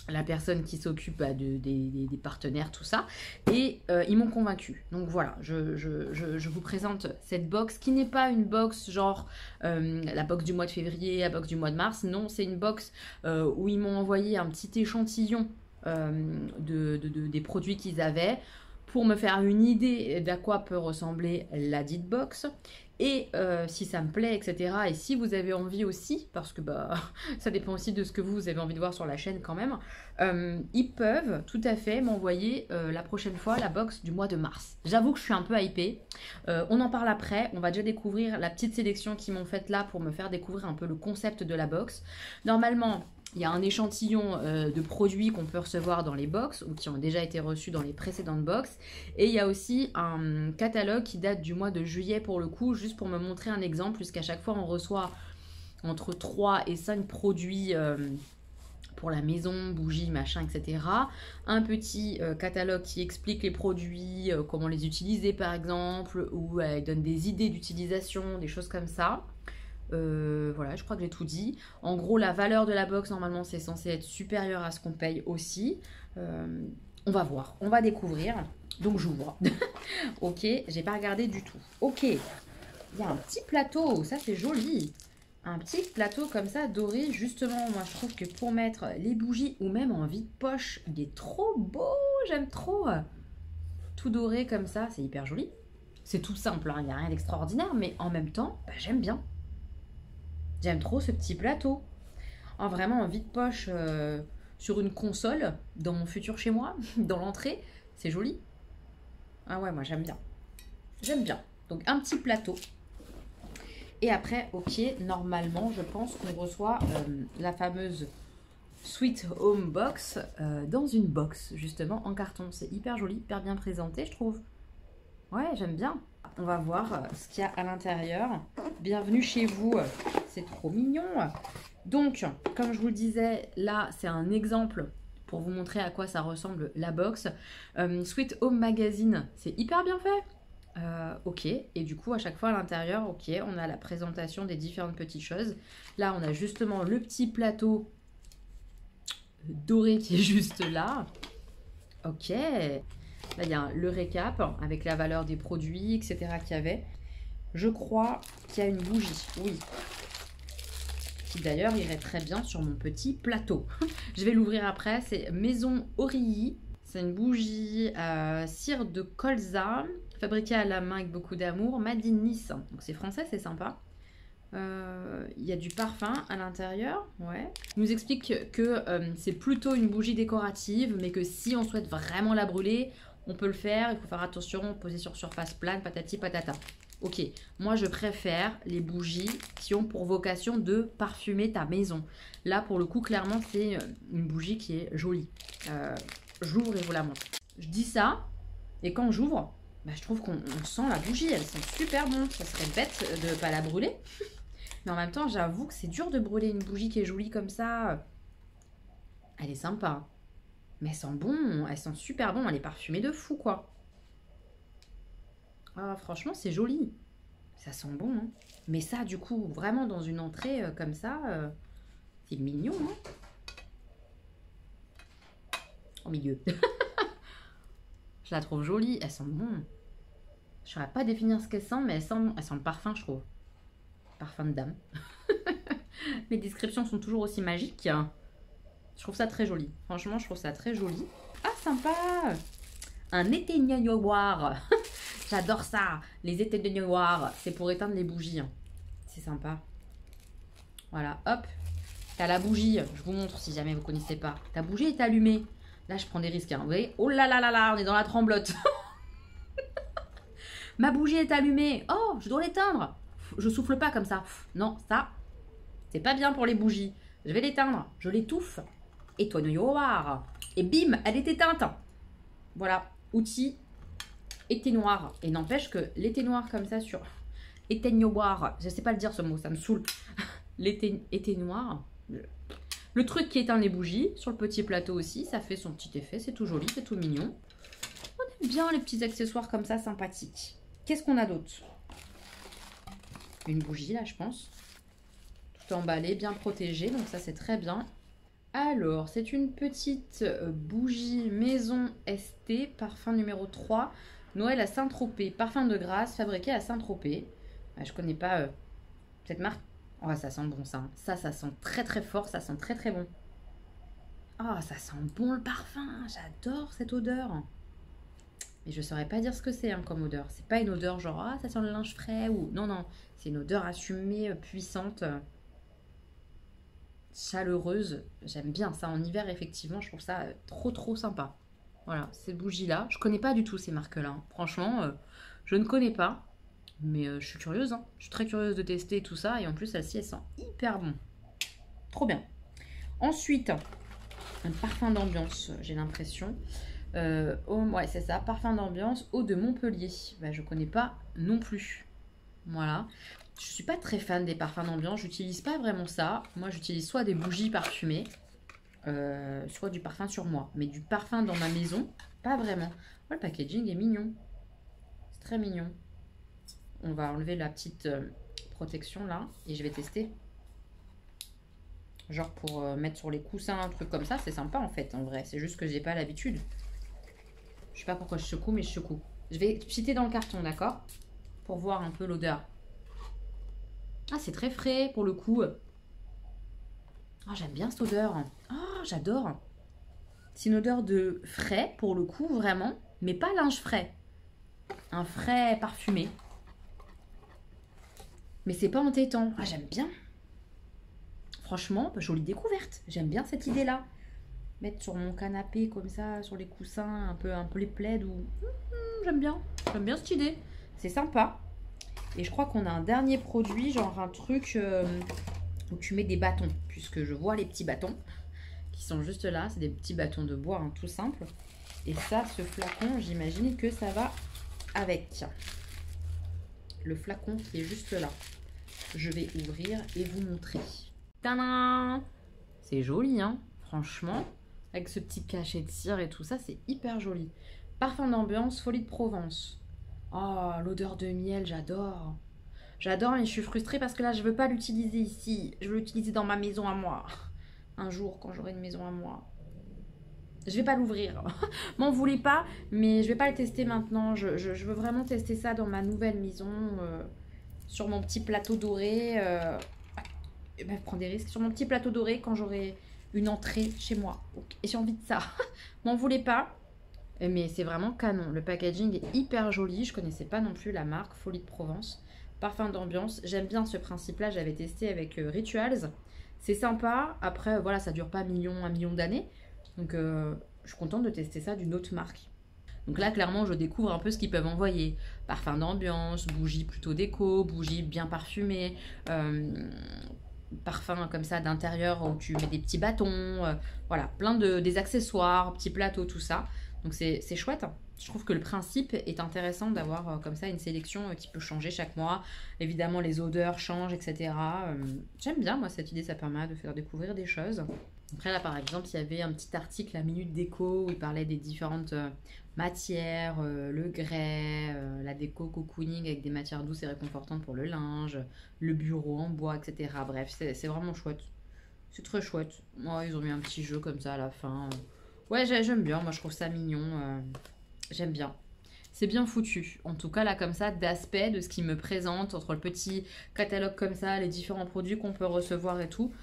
la personne qui s'occupe des partenaires, tout ça, et ils m'ont convaincu. Donc voilà, je vous présente cette box qui n'est pas une box genre la box du mois de février, la box du mois de mars. Non, c'est une box où ils m'ont envoyé un petit échantillon des produits qu'ils avaient pour me faire une idée d'à quoi peut ressembler la dite box et si ça me plaît, etc. Et si vous avez envie aussi, parce que ça dépend aussi de ce que vous avez envie de voir sur la chaîne quand même, ils peuvent tout à fait m'envoyer la prochaine fois la box du mois de mars. J'avoue que je suis un peu hypée. On en parle après, on va déjà découvrir la petite sélection qu'ils m'ont faite là pour me faire découvrir un peu le concept de la box. Normalement, il y a un échantillon de produits qu'on peut recevoir dans les box ou qui ont déjà été reçus dans les précédentes box. Et il y a aussi un catalogue qui date du mois de juillet pour le coup, juste pour me montrer un exemple, puisqu'à chaque fois on reçoit entre 3 et 5 produits pour la maison, bougies, machin, etc. Un petit catalogue qui explique les produits, comment les utiliser par exemple, ou donne des idées d'utilisation, des choses comme ça. Voilà, je crois que j'ai tout dit. En gros, la valeur de la box, normalement, c'est censé être supérieur à ce qu'on paye aussi. On va voir, on va découvrir. Donc, j'ouvre. Ok, j'ai pas regardé du tout. Ok, il y a un petit plateau, ça c'est joli. Un petit plateau comme ça, doré. Justement, moi, je trouve que pour mettre les bougies ou même en vide-poche, il est trop beau, j'aime trop. Tout doré comme ça, c'est hyper joli. C'est tout simple, hein, il n'y a rien d'extraordinaire, mais en même temps, j'aime bien. J'aime trop ce petit plateau. Oh, vraiment en vide-poche sur une console dans mon futur chez moi, dans l'entrée. C'est joli. Ah ouais, moi j'aime bien. J'aime bien. Donc un petit plateau. Et après, ok, normalement, je pense qu'on reçoit la fameuse Sweet Home Box dans une box, justement, en carton. C'est hyper joli, hyper bien présenté, je trouve. Ouais, j'aime bien. On va voir ce qu'il y a à l'intérieur. Bienvenue chez vous. C'est trop mignon. Donc, comme je vous le disais, là, c'est un exemple pour vous montrer à quoi ça ressemble la box. Sweet Home Magazine, c'est hyper bien fait. Ok, et du coup, à chaque fois à l'intérieur, ok, on a la présentation des différentes petites choses. Là, on a justement le petit plateau doré qui est juste là. Ok. Là, il y a le récap avec la valeur des produits, etc. qu'il y avait. Je crois qu'il y a une bougie, oui. Qui d'ailleurs irait très bien sur mon petit plateau. Je vais l'ouvrir après. C'est Maison Orilly. C'est une bougie à cire de colza, fabriquée à la main avec beaucoup d'amour, made in Nice. Donc c'est français, c'est sympa. Il y a du parfum à l'intérieur, ouais. Il nous explique que c'est plutôt une bougie décorative, mais que si on souhaite vraiment la brûler, on peut le faire. Il faut faire attention, poser sur surface plane, patati patata. Ok, moi je préfère les bougies qui ont pour vocation de parfumer ta maison. Là pour le coup, clairement, c'est une bougie qui est jolie. Je l'ouvre et je vous la montre. Je dis ça, et quand j'ouvre, je trouve qu'on sent la bougie, elle sent super bon. Ça serait bête de ne pas la brûler. Mais en même temps, j'avoue que c'est dur de brûler une bougie qui est jolie comme ça. Elle est sympa. Mais elle sent bon, elle sent super bon, elle est parfumée de fou, quoi. Ah, franchement, c'est joli. Ça sent bon, hein. Mais ça, du coup, vraiment dans une entrée comme ça, c'est mignon, hein. Au milieu. Je la trouve jolie. Elle sent bon. Je ne saurais pas définir ce qu'elle sent, mais elle sent le parfum, je trouve. Parfum de dame. Les descriptions sont toujours aussi magiques. Je trouve ça très joli. Franchement, je trouve ça très joli. Ah, sympa! Un éteignoir. J'adore ça. Les éteignoirs, c'est pour éteindre les bougies. C'est sympa. Voilà, hop. T'as la bougie. Je vous montre si jamais vous ne connaissez pas. Ta bougie est allumée. Là, je prends des risques. Hein. Vous voyez? Oh là là là là, on est dans la tremblote. Ma bougie est allumée. Oh, je dois l'éteindre. Je souffle pas comme ça. Non, ça, c'est pas bien pour les bougies. Je vais l'éteindre. Je l'étouffe. Éteignoir. Et bim, elle est éteinte. Voilà, outil éteignoir. Et n'empêche que l'éteignoir comme ça sur éteignoir, je sais pas le dire ce mot, ça me saoule. L'éteignoir, le truc qui éteint les bougies sur le petit plateau aussi, ça fait son petit effet, c'est tout joli, c'est tout mignon. On aime bien les petits accessoires comme ça sympathiques. Qu'est-ce qu'on a d'autre? Une bougie là, je pense. Tout emballé, bien protégé, donc ça c'est très bien. Alors, c'est une petite bougie Maison ST, parfum numéro 3, Noël à Saint-Tropez, parfum de grâce, fabriqué à Saint-Tropez. Je connais pas cette marque. Oh, ça sent bon ça. Ça sent très très fort, ça sent très très bon. Oh, ça sent bon le parfum, j'adore cette odeur. Mais je saurais pas dire ce que c'est hein, comme odeur. C'est pas une odeur genre, ah, ça sent le linge frais ou... Non, non, c'est une odeur assumée, puissante. Chaleureuse, j'aime bien ça en hiver effectivement, je trouve ça trop sympa. Voilà, cette bougie là, je connais pas du tout ces marques là, franchement je ne connais pas, mais je suis curieuse, hein. Je suis très curieuse de tester tout ça et en plus celle-ci elle sent hyper bon, trop bien. Ensuite, un parfum d'ambiance, j'ai l'impression, ouais c'est ça, parfum d'ambiance, eau de Montpellier, bah, je connais pas non plus, voilà. Je suis pas très fan des parfums d'ambiance, j'utilise pas vraiment ça. Moi, j'utilise soit des bougies parfumées, soit du parfum sur moi. Mais du parfum dans ma maison, pas vraiment. Oh, le packaging est mignon. C'est très mignon. On va enlever la petite protection là et je vais tester. Genre pour mettre sur les coussins, un truc comme ça, c'est sympa en fait, en vrai. C'est juste que j'ai pas l'habitude. Je sais pas pourquoi je secoue, mais je secoue. Je vais cheater dans le carton, d'accord? Pour voir un peu l'odeur. Ah, c'est très frais pour le coup. Ah, j'aime bien cette odeur. Ah, j'adore. C'est une odeur de frais pour le coup, vraiment. Mais pas linge frais. Un frais parfumé. Mais c'est pas entêtant. Ah, j'aime bien. Franchement, jolie découverte. J'aime bien cette idée-là. Mettre sur mon canapé comme ça, sur les coussins, un peu les plaids ou... j'aime bien. J'aime bien cette idée. C'est sympa. Et je crois qu'on a un dernier produit, genre un truc où tu mets des bâtons. Puisque je vois les petits bâtons qui sont juste là. C'est des petits bâtons de bois, hein, tout simple. Et ça, ce flacon, j'imagine que ça va avec. Tiens. Le flacon qui est juste là. Je vais ouvrir et vous montrer. Tadam! C'est joli, hein, franchement. Avec ce petit cachet de cire et tout ça, c'est hyper joli. Parfum d'ambiance, folie de Provence. Oh, l'odeur de miel, j'adore. J'adore, mais je suis frustrée parce que là, je veux pas l'utiliser ici. Je veux l'utiliser dans ma maison à moi. Un jour, quand j'aurai une maison à moi. Je vais pas l'ouvrir. M'en voulez pas, mais je vais pas le tester maintenant. Je veux vraiment tester ça dans ma nouvelle maison. Sur mon petit plateau doré. Ben, prends des risques. Sur mon petit plateau doré quand j'aurai une entrée chez moi. Et j'ai envie de ça. M'en voulez pas. Mais c'est vraiment canon. Le packaging est hyper joli. Je connaissais pas non plus la marque Folie de Provence. Parfum d'ambiance. J'aime bien ce principe-là. J'avais testé avec Rituals. C'est sympa. Après, voilà, ça dure pas un million d'années. Donc, je suis contente de tester ça d'une autre marque. Donc là, clairement, je découvre un peu ce qu'ils peuvent envoyer. Parfum d'ambiance, bougies plutôt déco, bougies bien parfumées, parfum comme ça d'intérieur où tu mets des petits bâtons, voilà, plein des accessoires, petits plateaux, tout ça. Donc c'est chouette. Je trouve que le principe est intéressant d'avoir comme ça une sélection qui peut changer chaque mois. Évidemment, les odeurs changent, etc. J'aime bien, moi, cette idée, ça permet de faire découvrir des choses. Après là par exemple il y avait un petit article à Minute Déco où il parlait des différentes matières, le grès, la déco cocooning avec des matières douces et réconfortantes pour le linge, le bureau en bois, etc. Bref, c'est vraiment chouette. C'est très chouette. Ouais, ils ont mis un petit jeu comme ça à la fin. Ouais, j'aime bien, moi je trouve ça mignon. J'aime bien. C'est bien foutu. En tout cas, là, comme ça, d'aspect, de ce qu'ils me présentent, entre le petit catalogue comme ça, les différents produits qu'on peut recevoir et tout.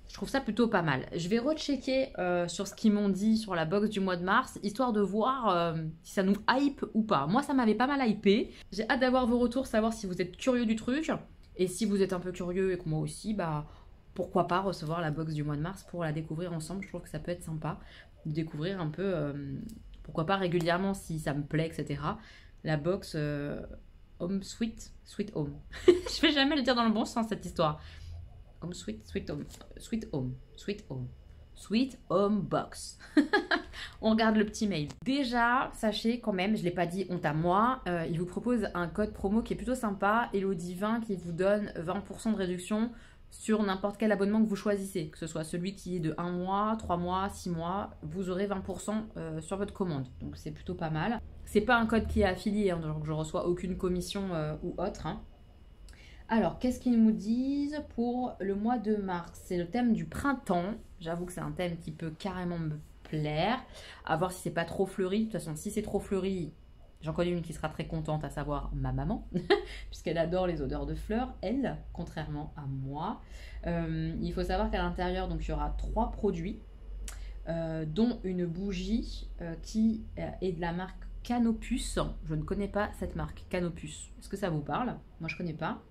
Je trouve ça plutôt pas mal. Je vais rechecker sur ce qu'ils m'ont dit sur la box du mois de mars, histoire de voir si ça nous hype ou pas. Moi, ça m'avait pas mal hypé. J'ai hâte d'avoir vos retours, savoir si vous êtes curieux du truc. Et si vous êtes un peu curieux et que moi aussi, bah pourquoi pas recevoir la box du mois de mars pour la découvrir ensemble. Je trouve que ça peut être sympa de découvrir un peu, pourquoi pas régulièrement si ça me plaît, etc. La box Home Sweet Home. Je vais jamais le dire dans le bon sens cette histoire. Home Sweet Home. Sweet Home Box. On regarde le petit mail. Déjà, sachez quand même, je ne l'ai pas dit, honte à moi, il vous propose un code promo qui est plutôt sympa, Elodie 20, qui vous donne 20% de réduction sur n'importe quel abonnement que vous choisissez, que ce soit celui qui est de 1 mois, 3 mois, 6 mois, vous aurez 20% sur votre commande. Donc c'est plutôt pas mal. C'est pas un code qui est affilié, hein, donc je reçois aucune commission ou autre. Hein. Alors, qu'est-ce qu'ils nous disent pour le mois de mars? C'est le thème du printemps. J'avoue que c'est un thème qui peut carrément me plaire. À voir si c'est pas trop fleuri. De toute façon, si c'est trop fleuri, j'en connais une qui sera très contente, à savoir ma maman, puisqu'elle adore les odeurs de fleurs, elle, contrairement à moi. Il faut savoir qu'à l'intérieur, donc il y aura 3 produits, dont une bougie qui est de la marque Canopus. Je ne connais pas cette marque, Canopus. Est-ce que ça vous parle? Moi, je ne connais pas.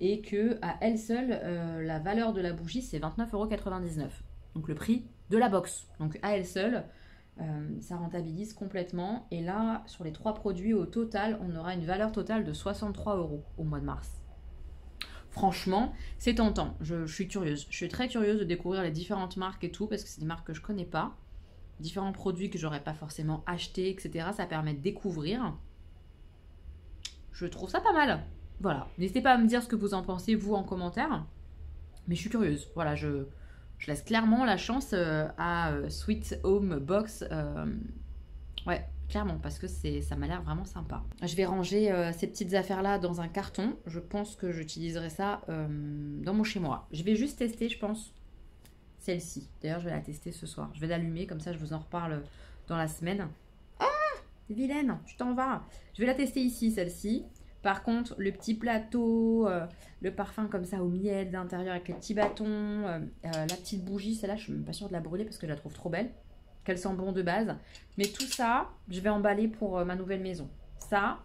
Et que à elle seule, la valeur de la bougie, c'est 29,99 €. Donc le prix de la box. Donc à elle seule, ça rentabilise complètement. Et là, sur les 3 produits au total, on aura une valeur totale de 63 € au mois de mars. Franchement, c'est tentant. Je suis curieuse. Je suis très curieuse de découvrir les différentes marques et tout, parce que c'est des marques que je connais pas. Différents produits que j'aurais pas forcément achetés, etc. Ça permet de découvrir. Je trouve ça pas mal. Voilà. N'hésitez pas à me dire ce que vous en pensez, vous, en commentaire. Mais je suis curieuse. Voilà, je laisse clairement la chance à Sweet Home Box. Ouais, clairement, parce que ça m'a l'air vraiment sympa. Je vais ranger ces petites affaires-là dans un carton. Je pense que j'utiliserai ça dans mon chez-moi. Je vais juste tester, je pense, celle-ci. D'ailleurs, je vais la tester ce soir. Je vais l'allumer, comme ça, je vous en reparle dans la semaine. Ah, vilaine, tu t'en vas. Je vais la tester ici, celle-ci. Par contre, le petit plateau, le parfum comme ça au miel d'intérieur avec les petits bâtons, la petite bougie, celle-là, je suis même pas sûre de la brûler parce que je la trouve trop belle, qu'elle sent bon de base. Mais tout ça, je vais emballer pour ma nouvelle maison. Ça,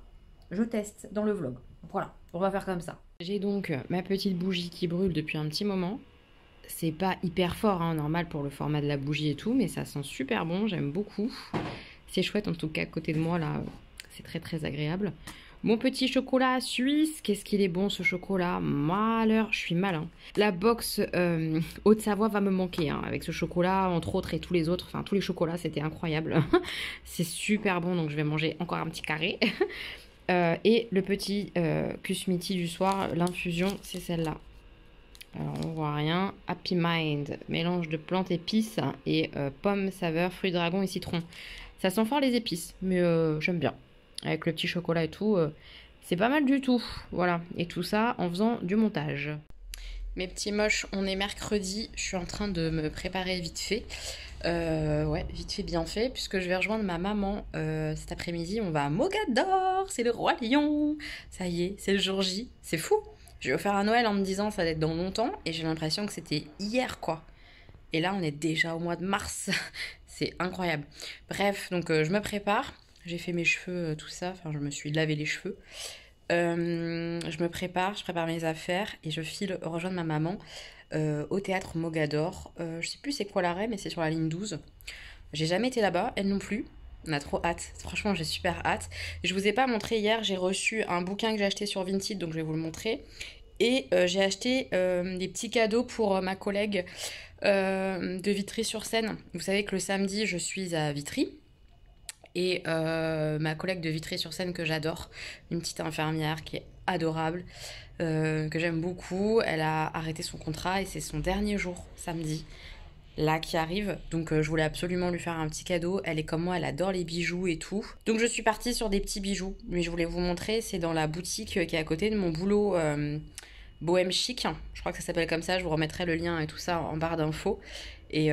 je teste dans le vlog. Voilà, on va faire comme ça. J'ai donc ma petite bougie qui brûle depuis un petit moment. C'est pas hyper fort, hein, normal pour le format de la bougie et tout, mais ça sent super bon, j'aime beaucoup. C'est chouette en tout cas, à côté de moi, là, c'est très très agréable. Mon petit chocolat suisse, qu'est-ce qu'il est bon ce chocolat. Malheur, je suis malin. La box Haute-Savoie va me manquer hein, avec ce chocolat, entre autres, et tous les autres. Enfin, tous les chocolats, c'était incroyable. C'est super bon, donc je vais manger encore un petit carré. Et le petit Kusmiti du soir, l'infusion, c'est celle-là. Alors, on voit rien. Happy Mind, mélange de plantes épices et pommes, saveur, fruits de dragon et citron. Ça sent fort les épices, mais j'aime bien. Avec le petit chocolat et tout, c'est pas mal du tout. Voilà, et tout ça en faisant du montage. Mes petits moches, on est mercredi. Je suis en train de me préparer vite fait. Ouais, vite fait, bien fait, puisque je vais rejoindre ma maman cet après-midi. On va à Mogador, c'est le roi lion. Ça y est, c'est le jour J. C'est fou. J'ai offert un Noël en me disant ça va être dans longtemps, et j'ai l'impression que c'était hier, quoi. Et là, on est déjà au mois de mars. C'est incroyable. Bref, donc je me prépare. J'ai fait mes cheveux, tout ça. Enfin, je me suis lavé les cheveux. Je me prépare, je prépare mes affaires et je file rejoindre ma maman au théâtre Mogador. Je sais plus c'est quoi l'arrêt, mais c'est sur la ligne 12. J'ai jamais été là-bas, elle non plus. On a trop hâte. Franchement, j'ai super hâte. Je vous ai pas montré hier, j'ai reçu un bouquin que j'ai acheté sur Vinted, donc je vais vous le montrer. Et j'ai acheté des petits cadeaux pour ma collègue de Vitry-sur-Seine. Vous savez que le samedi, je suis à Vitry. Et ma collègue de Vitry-sur-Seine que j'adore, une petite infirmière qui est adorable, que j'aime beaucoup. Elle a arrêté son contrat et c'est son dernier jour, samedi. là qui arrive. Donc je voulais absolument lui faire un petit cadeau. Elle est comme moi, elle adore les bijoux et tout. Donc je suis partie sur des petits bijoux. Mais je voulais vous montrer, c'est dans la boutique qui est à côté de mon boulot Bohème Chic. Je crois que ça s'appelle comme ça. Je vous remettrai le lien et tout ça en barre d'infos. Et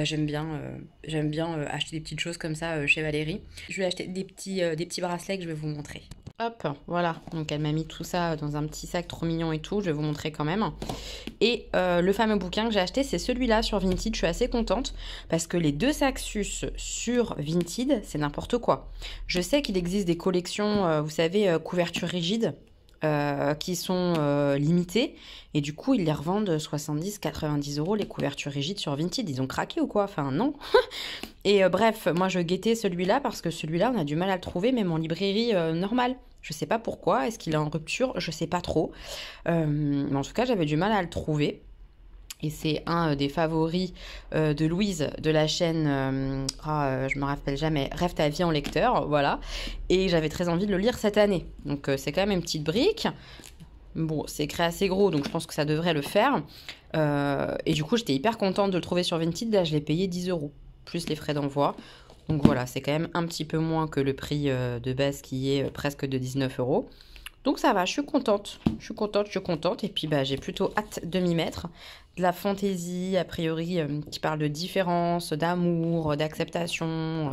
j'aime bien acheter des petites choses comme ça chez Valérie. Je vais acheter des petits bracelets que je vais vous montrer. Hop, voilà. Donc elle m'a mis tout ça dans un petit sac trop mignon et tout. Je vais vous montrer quand même. Et le fameux bouquin que j'ai acheté, c'est celui-là sur Vinted. Je suis assez contente parce que les deux Saxus sur Vinted, c'est n'importe quoi. Je sais qu'il existe des collections, vous savez, couverture rigide. Qui sont limitées et du coup ils les revendent 70-90 € les couvertures rigides sur Vinted. Ils ont craqué ou quoi? Enfin non. Et bref, moi je guettais celui-là parce que celui-là on a du mal à le trouver même en librairie normale. Je sais pas pourquoi, est-ce qu'il est en rupture? Je sais pas trop. Mais en tout cas j'avais du mal à le trouver. Et c'est un des favoris de Louise de la chaîne, je me rappelle jamais, Rêve ta vie en lecteur, voilà. Et j'avais très envie de le lire cette année. Donc c'est quand même une petite brique. Bon, c'est écrit assez gros, donc je pense que ça devrait le faire. Et du coup, j'étais hyper contente de le trouver sur Vinted. Là, je l'ai payé 10 €, plus les frais d'envoi. Donc voilà, c'est quand même un petit peu moins que le prix de base qui est presque de 19 €. Donc ça va, je suis contente. Et puis j'ai plutôt hâte de m'y mettre. De la fantaisie, a priori, qui parle de différence, d'amour, d'acceptation,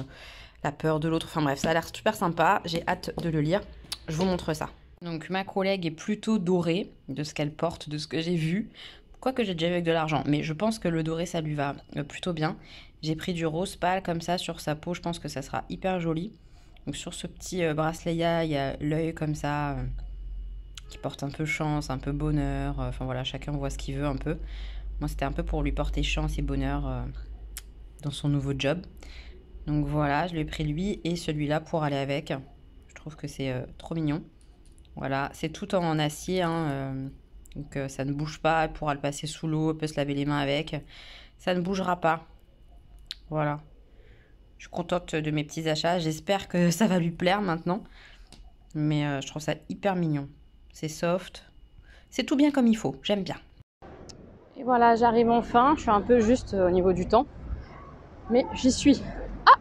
la peur de l'autre. Enfin bref, ça a l'air super sympa. J'ai hâte de le lire. Je vous montre ça. Donc ma collègue est plutôt dorée de ce qu'elle porte, de ce que j'ai vu. Quoique j'ai déjà vu avec de l'argent. Mais je pense que le doré, ça lui va plutôt bien. J'ai pris du rose pâle comme ça sur sa peau. Je pense que ça sera hyper joli. Donc sur ce petit bracelet, il y a l'œil comme ça, qui porte un peu chance, un peu bonheur. Enfin voilà, chacun voit ce qu'il veut un peu. Moi, c'était un peu pour lui porter chance et bonheur dans son nouveau job. Donc voilà, je lui ai pris lui et celui-là pour aller avec. Je trouve que c'est trop mignon. Voilà, c'est tout en acier, hein, donc ça ne bouge pas. Elle pourra le passer sous l'eau, elle peut se laver les mains avec. Ça ne bougera pas. Voilà. Je suis contente de mes petits achats. J'espère que ça va lui plaire maintenant. Mais je trouve ça hyper mignon. C'est soft. C'est tout bien comme il faut. J'aime bien. Et voilà, j'arrive enfin. Je suis un peu juste au niveau du temps. Mais j'y suis. Ah,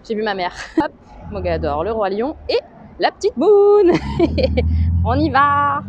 j'ai vu ma mère. Hop, Mogador, le roi lion et la petite Boune. On y va.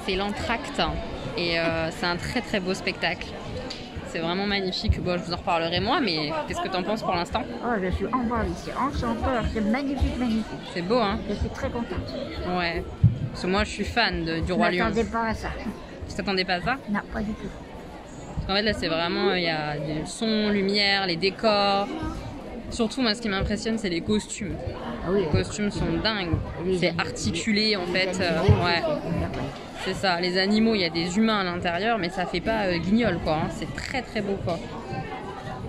c'est l'entracte et c'est un très très beau spectacle. C'est vraiment magnifique. Bon, je vous en reparlerai moi, mais qu'est-ce que t'en penses pour l'instant? Oh, je suis emballée, c'est enchanteur, c'est magnifique, magnifique. C'est beau, hein? Je suis très contente. Ouais. Parce que moi, je suis fan du Roi Je Lion. ne m'attendais pas à ça. Tu t'attendais pas à ça? Non, pas du tout. Parce qu'en fait, là, c'est vraiment, il y a des sons, lumière, les décors. Surtout, moi, ce qui m'impressionne, c'est les costumes. Ah oui, Les costumes sont dingues. C'est articulé, en fait. Ouais. C'est ça, les animaux, il y a des humains à l'intérieur, mais ça fait pas guignol, quoi. Hein. C'est très très beau, quoi.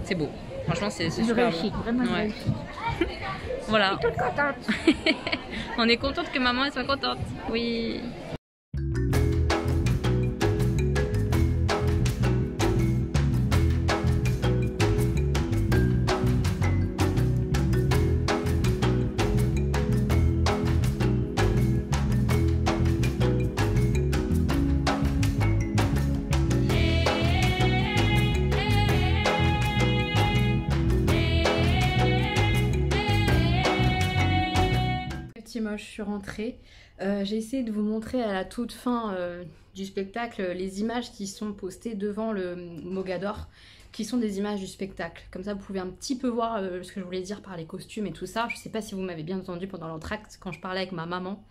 C'est beau. Franchement, c'est super beau. Vraiment Ouais. réussi. Voilà. Je suis toute contente. On est contente que maman elle soit contente. Oui. Moi, je suis rentrée. J'ai essayé de vous montrer à la toute fin du spectacle les images qui sont postées devant le Mogador, qui sont des images du spectacle. Comme ça, vous pouvez un petit peu voir ce que je voulais dire par les costumes et tout ça. Je sais pas si vous m'avez bien entendu pendant l'entracte quand je parlais avec ma maman.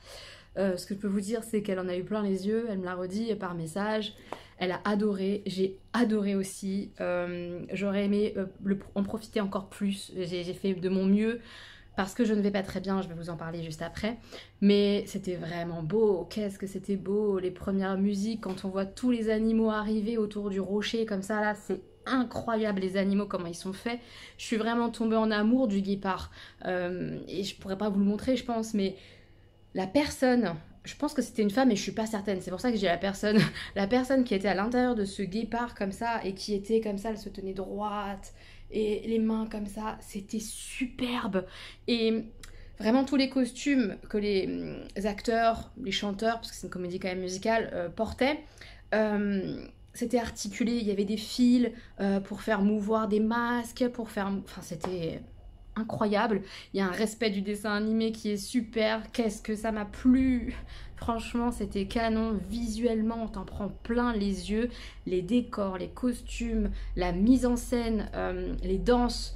Ce que je peux vous dire, c'est qu'elle en a eu plein les yeux. Elle me l'a redit par message. Elle a adoré. J'ai adoré aussi. J'aurais aimé en profiter encore plus. J'ai fait de mon mieux. Parce que je ne vais pas très bien, je vais vous en parler juste après. Mais c'était vraiment beau, qu'est-ce que c'était beau, les premières musiques, quand on voit tous les animaux arriver autour du rocher comme ça, là, c'est incroyable les animaux, comment ils sont faits. Je suis vraiment tombée en amour du guépard. Et je pourrais pas vous le montrer, je pense, mais la personne, je pense que c'était une femme et je suis pas certaine, c'est pour ça que j'ai la personne qui était à l'intérieur de ce guépard comme ça et qui était comme ça, elle se tenait droite et les mains comme ça, c'était superbe. Et vraiment tous les costumes que les acteurs, les chanteurs, parce que c'est une comédie quand même musicale, portaient, c'était articulé, il y avait des fils pour faire mouvoir des masques, pour faire... Enfin, c'était incroyable. Il y a un respect du dessin animé qui est super. Qu'est-ce que ça m'a plu! Franchement, c'était canon. Visuellement, on t'en prend plein les yeux. Les décors, les costumes, la mise en scène, les danses,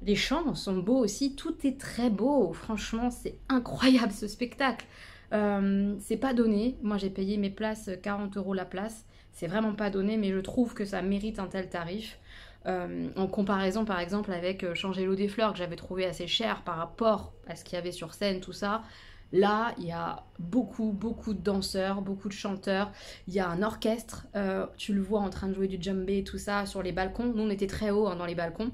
les chants sont beaux aussi. Tout est très beau. Franchement, c'est incroyable ce spectacle. C'est pas donné. Moi, j'ai payé mes places 40 € la place. C'est vraiment pas donné, mais je trouve que ça mérite un tel tarif. En comparaison par exemple avec Changer l'eau des fleurs que j'avais trouvé assez cher par rapport à ce qu'il y avait sur scène, tout ça. Là, il y a beaucoup de danseurs, beaucoup de chanteurs. Il y a un orchestre, tu le vois en train de jouer du djembé et tout ça sur les balcons. Nous, on était très haut hein, dans les balcons.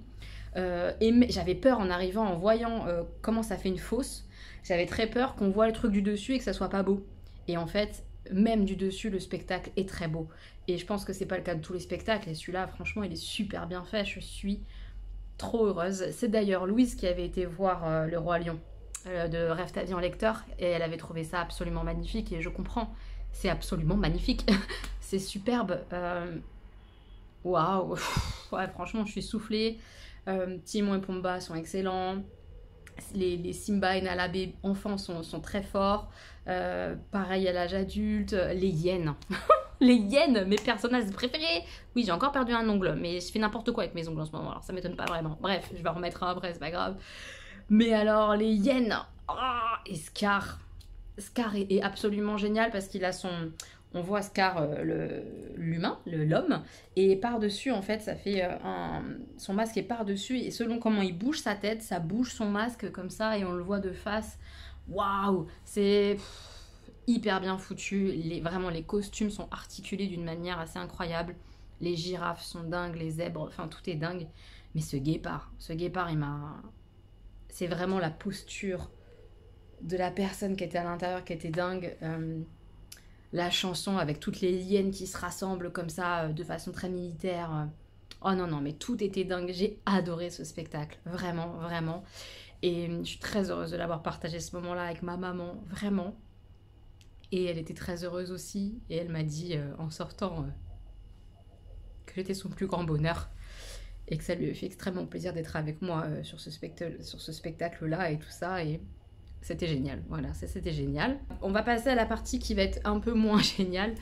Et j'avais peur en arrivant, en voyant comment ça fait une fosse. J'avais très peur qu'on voit le truc du dessus et que ça soit pas beau. Et en fait, même du dessus, le spectacle est très beau. Et je pense que c'est pas le cas de tous les spectacles. Et celui-là, franchement, il est super bien fait. Je suis trop heureuse. C'est d'ailleurs Louise qui avait été voir Le Roi Lion de Rêve ta vie en lecteur. Et elle avait trouvé ça absolument magnifique. Et je comprends. C'est absolument magnifique. C'est superbe. Waouh. Ouais, franchement, je suis soufflée. Timon et Pumba sont excellents. Les Simba et Nala enfants sont très forts. Pareil à l'âge adulte. Les hyènes. Les hyènes, mes personnages préférés. Oui, j'ai encore perdu un ongle, mais je fais n'importe quoi avec mes ongles en ce moment, alors ça m'étonne pas vraiment. Bref, je vais en remettre un après, c'est pas grave. Mais alors, les hyènes. Oh, et Scar. Scar est absolument génial parce qu'il a son... On voit Scar, l'humain, l'homme, et par-dessus, en fait, ça fait son masque est par-dessus, et selon comment il bouge sa tête, ça bouge son masque comme ça, et on le voit de face. Waouh, c'est hyper bien foutu. Vraiment, les costumes sont articulés d'une manière assez incroyable. Les girafes sont dingues, les zèbres, enfin, tout est dingue. Mais ce guépard, il m'a... C'est vraiment la posture de la personne qui était à l'intérieur qui était dingue. La chanson avec toutes les hyènes qui se rassemblent comme ça de façon très militaire. Oh non, mais tout était dingue. J'ai adoré ce spectacle. Vraiment, vraiment. Et je suis très heureuse de l'avoir partagé ce moment-là avec ma maman. Vraiment. Et elle était très heureuse aussi. Et elle m'a dit en sortant que j'étais son plus grand bonheur. Et que ça lui a fait extrêmement plaisir d'être avec moi sur ce spectacle-là et tout ça. Et c'était génial. Voilà, ça c'était génial. On va passer à la partie qui va être un peu moins géniale.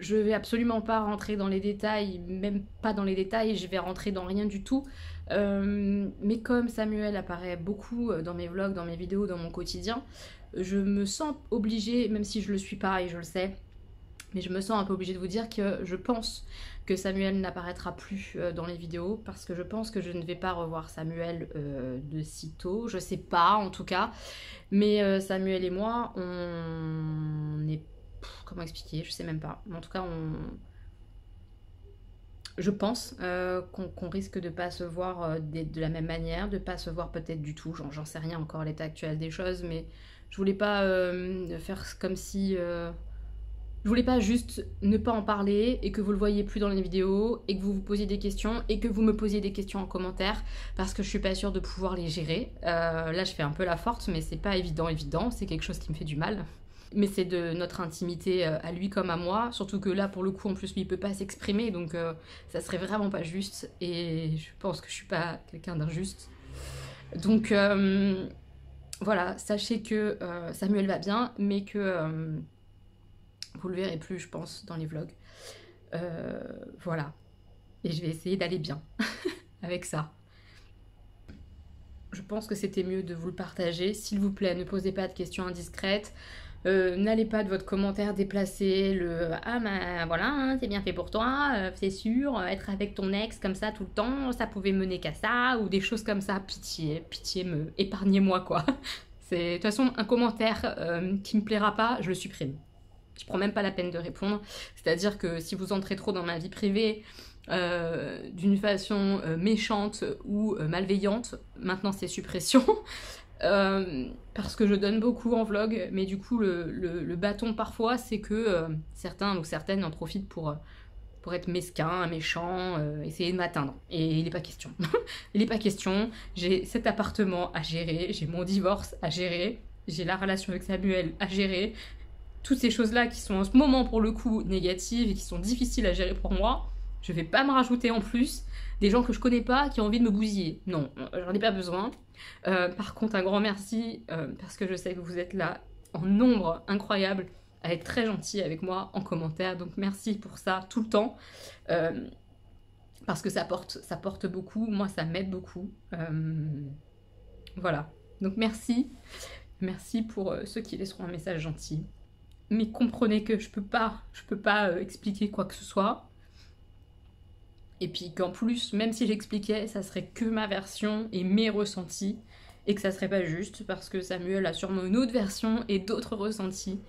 Je vais absolument pas rentrer dans les détails, même pas dans les détails, je vais rentrer dans rien du tout. Mais comme Samuel apparaît beaucoup dans mes vlogs, dans mes vidéos, dans mon quotidien, je me sens obligée, même si je le suis pas et je le sais, mais je me sens un peu obligée de vous dire que je pense que Samuel n'apparaîtra plus dans les vidéos parce que je pense que je ne vais pas revoir Samuel de sitôt. Je sais pas en tout cas, mais Samuel et moi, on est... Comment expliquer? Je sais même pas. En tout cas, je pense qu'on risque de pas se voir de la même manière, de pas se voir peut-être du tout. J'en sais rien encore l'état actuel des choses, mais je voulais pas faire comme si... Je voulais pas juste ne pas en parler et que vous le voyiez plus dans les vidéos et que vous vous posiez des questions et que vous me posiez des questions en commentaire parce que je suis pas sûre de pouvoir les gérer. Là, je fais un peu la forte, mais c'est pas évident, c'est quelque chose qui me fait du mal. Mais c'est de notre intimité à lui comme à moi, surtout que là pour le coup en plus lui il peut pas s'exprimer donc ça serait vraiment pas juste et je pense que je suis pas quelqu'un d'injuste. Donc voilà, sachez que Samuel va bien mais que vous le verrez plus je pense dans les vlogs. Voilà, et je vais essayer d'aller bien avec ça. Je pense que c'était mieux de vous le partager, s'il vous plaît, ne posez pas de questions indiscrètes. N'allez pas de votre commentaire déplacer le « Ah ben voilà, hein, c'est bien fait pour toi, c'est sûr, être avec ton ex comme ça tout le temps, ça pouvait mener qu'à ça » ou des choses comme ça. Pitié, épargnez-moi quoi. De toute façon, un commentaire qui me plaira pas, je le supprime. Je prends même pas la peine de répondre. C'est-à-dire que si vous entrez trop dans ma vie privée d'une façon méchante ou malveillante, maintenant c'est suppression. Parce que je donne beaucoup en vlog, mais du coup le bâton parfois c'est que certains ou certaines en profitent pour être mesquins, méchants, essayer de m'atteindre. Et il n'est pas question. Il n'est pas question, j'ai cet appartement à gérer, j'ai mon divorce à gérer, j'ai la relation avec Samuel à gérer, toutes ces choses-là qui sont en ce moment pour le coup négatives et qui sont difficiles à gérer pour moi, je vais pas me rajouter en plus des gens que je connais pas qui ont envie de me bousiller. Non, j'en ai pas besoin. Par contre, un grand merci parce que je sais que vous êtes là en nombre incroyable à être très gentil avec moi en commentaire. Donc merci pour ça tout le temps parce que ça porte beaucoup. Moi, ça m'aide beaucoup. Voilà. Donc merci. Merci pour ceux qui laisseront un message gentil. Mais comprenez que je peux pas expliquer quoi que ce soit. Et puis qu'en plus, même si j'expliquais, ça serait que ma version et mes ressentis, et que ça serait pas juste, parce que Samuel a sûrement une autre version et d'autres ressentis.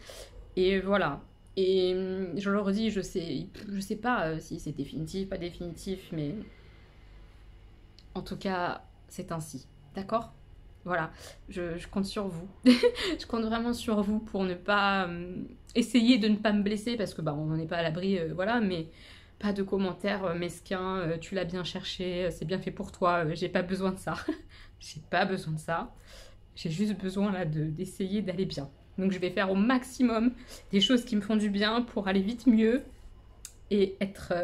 Et voilà. Et je le redis, je sais pas si c'est définitif, pas définitif, mais en tout cas, c'est ainsi. D'accord ? Voilà, je compte sur vous. Je compte vraiment sur vous pour ne pas... essayer de ne pas me blesser, parce que bah, on n'en est pas à l'abri, voilà, mais... Pas de commentaires mesquins, tu l'as bien cherché, c'est bien fait pour toi, j'ai pas besoin de ça. J'ai pas besoin de ça. J'ai juste besoin là d'essayer d'aller bien. Donc je vais faire au maximum des choses qui me font du bien pour aller vite mieux et être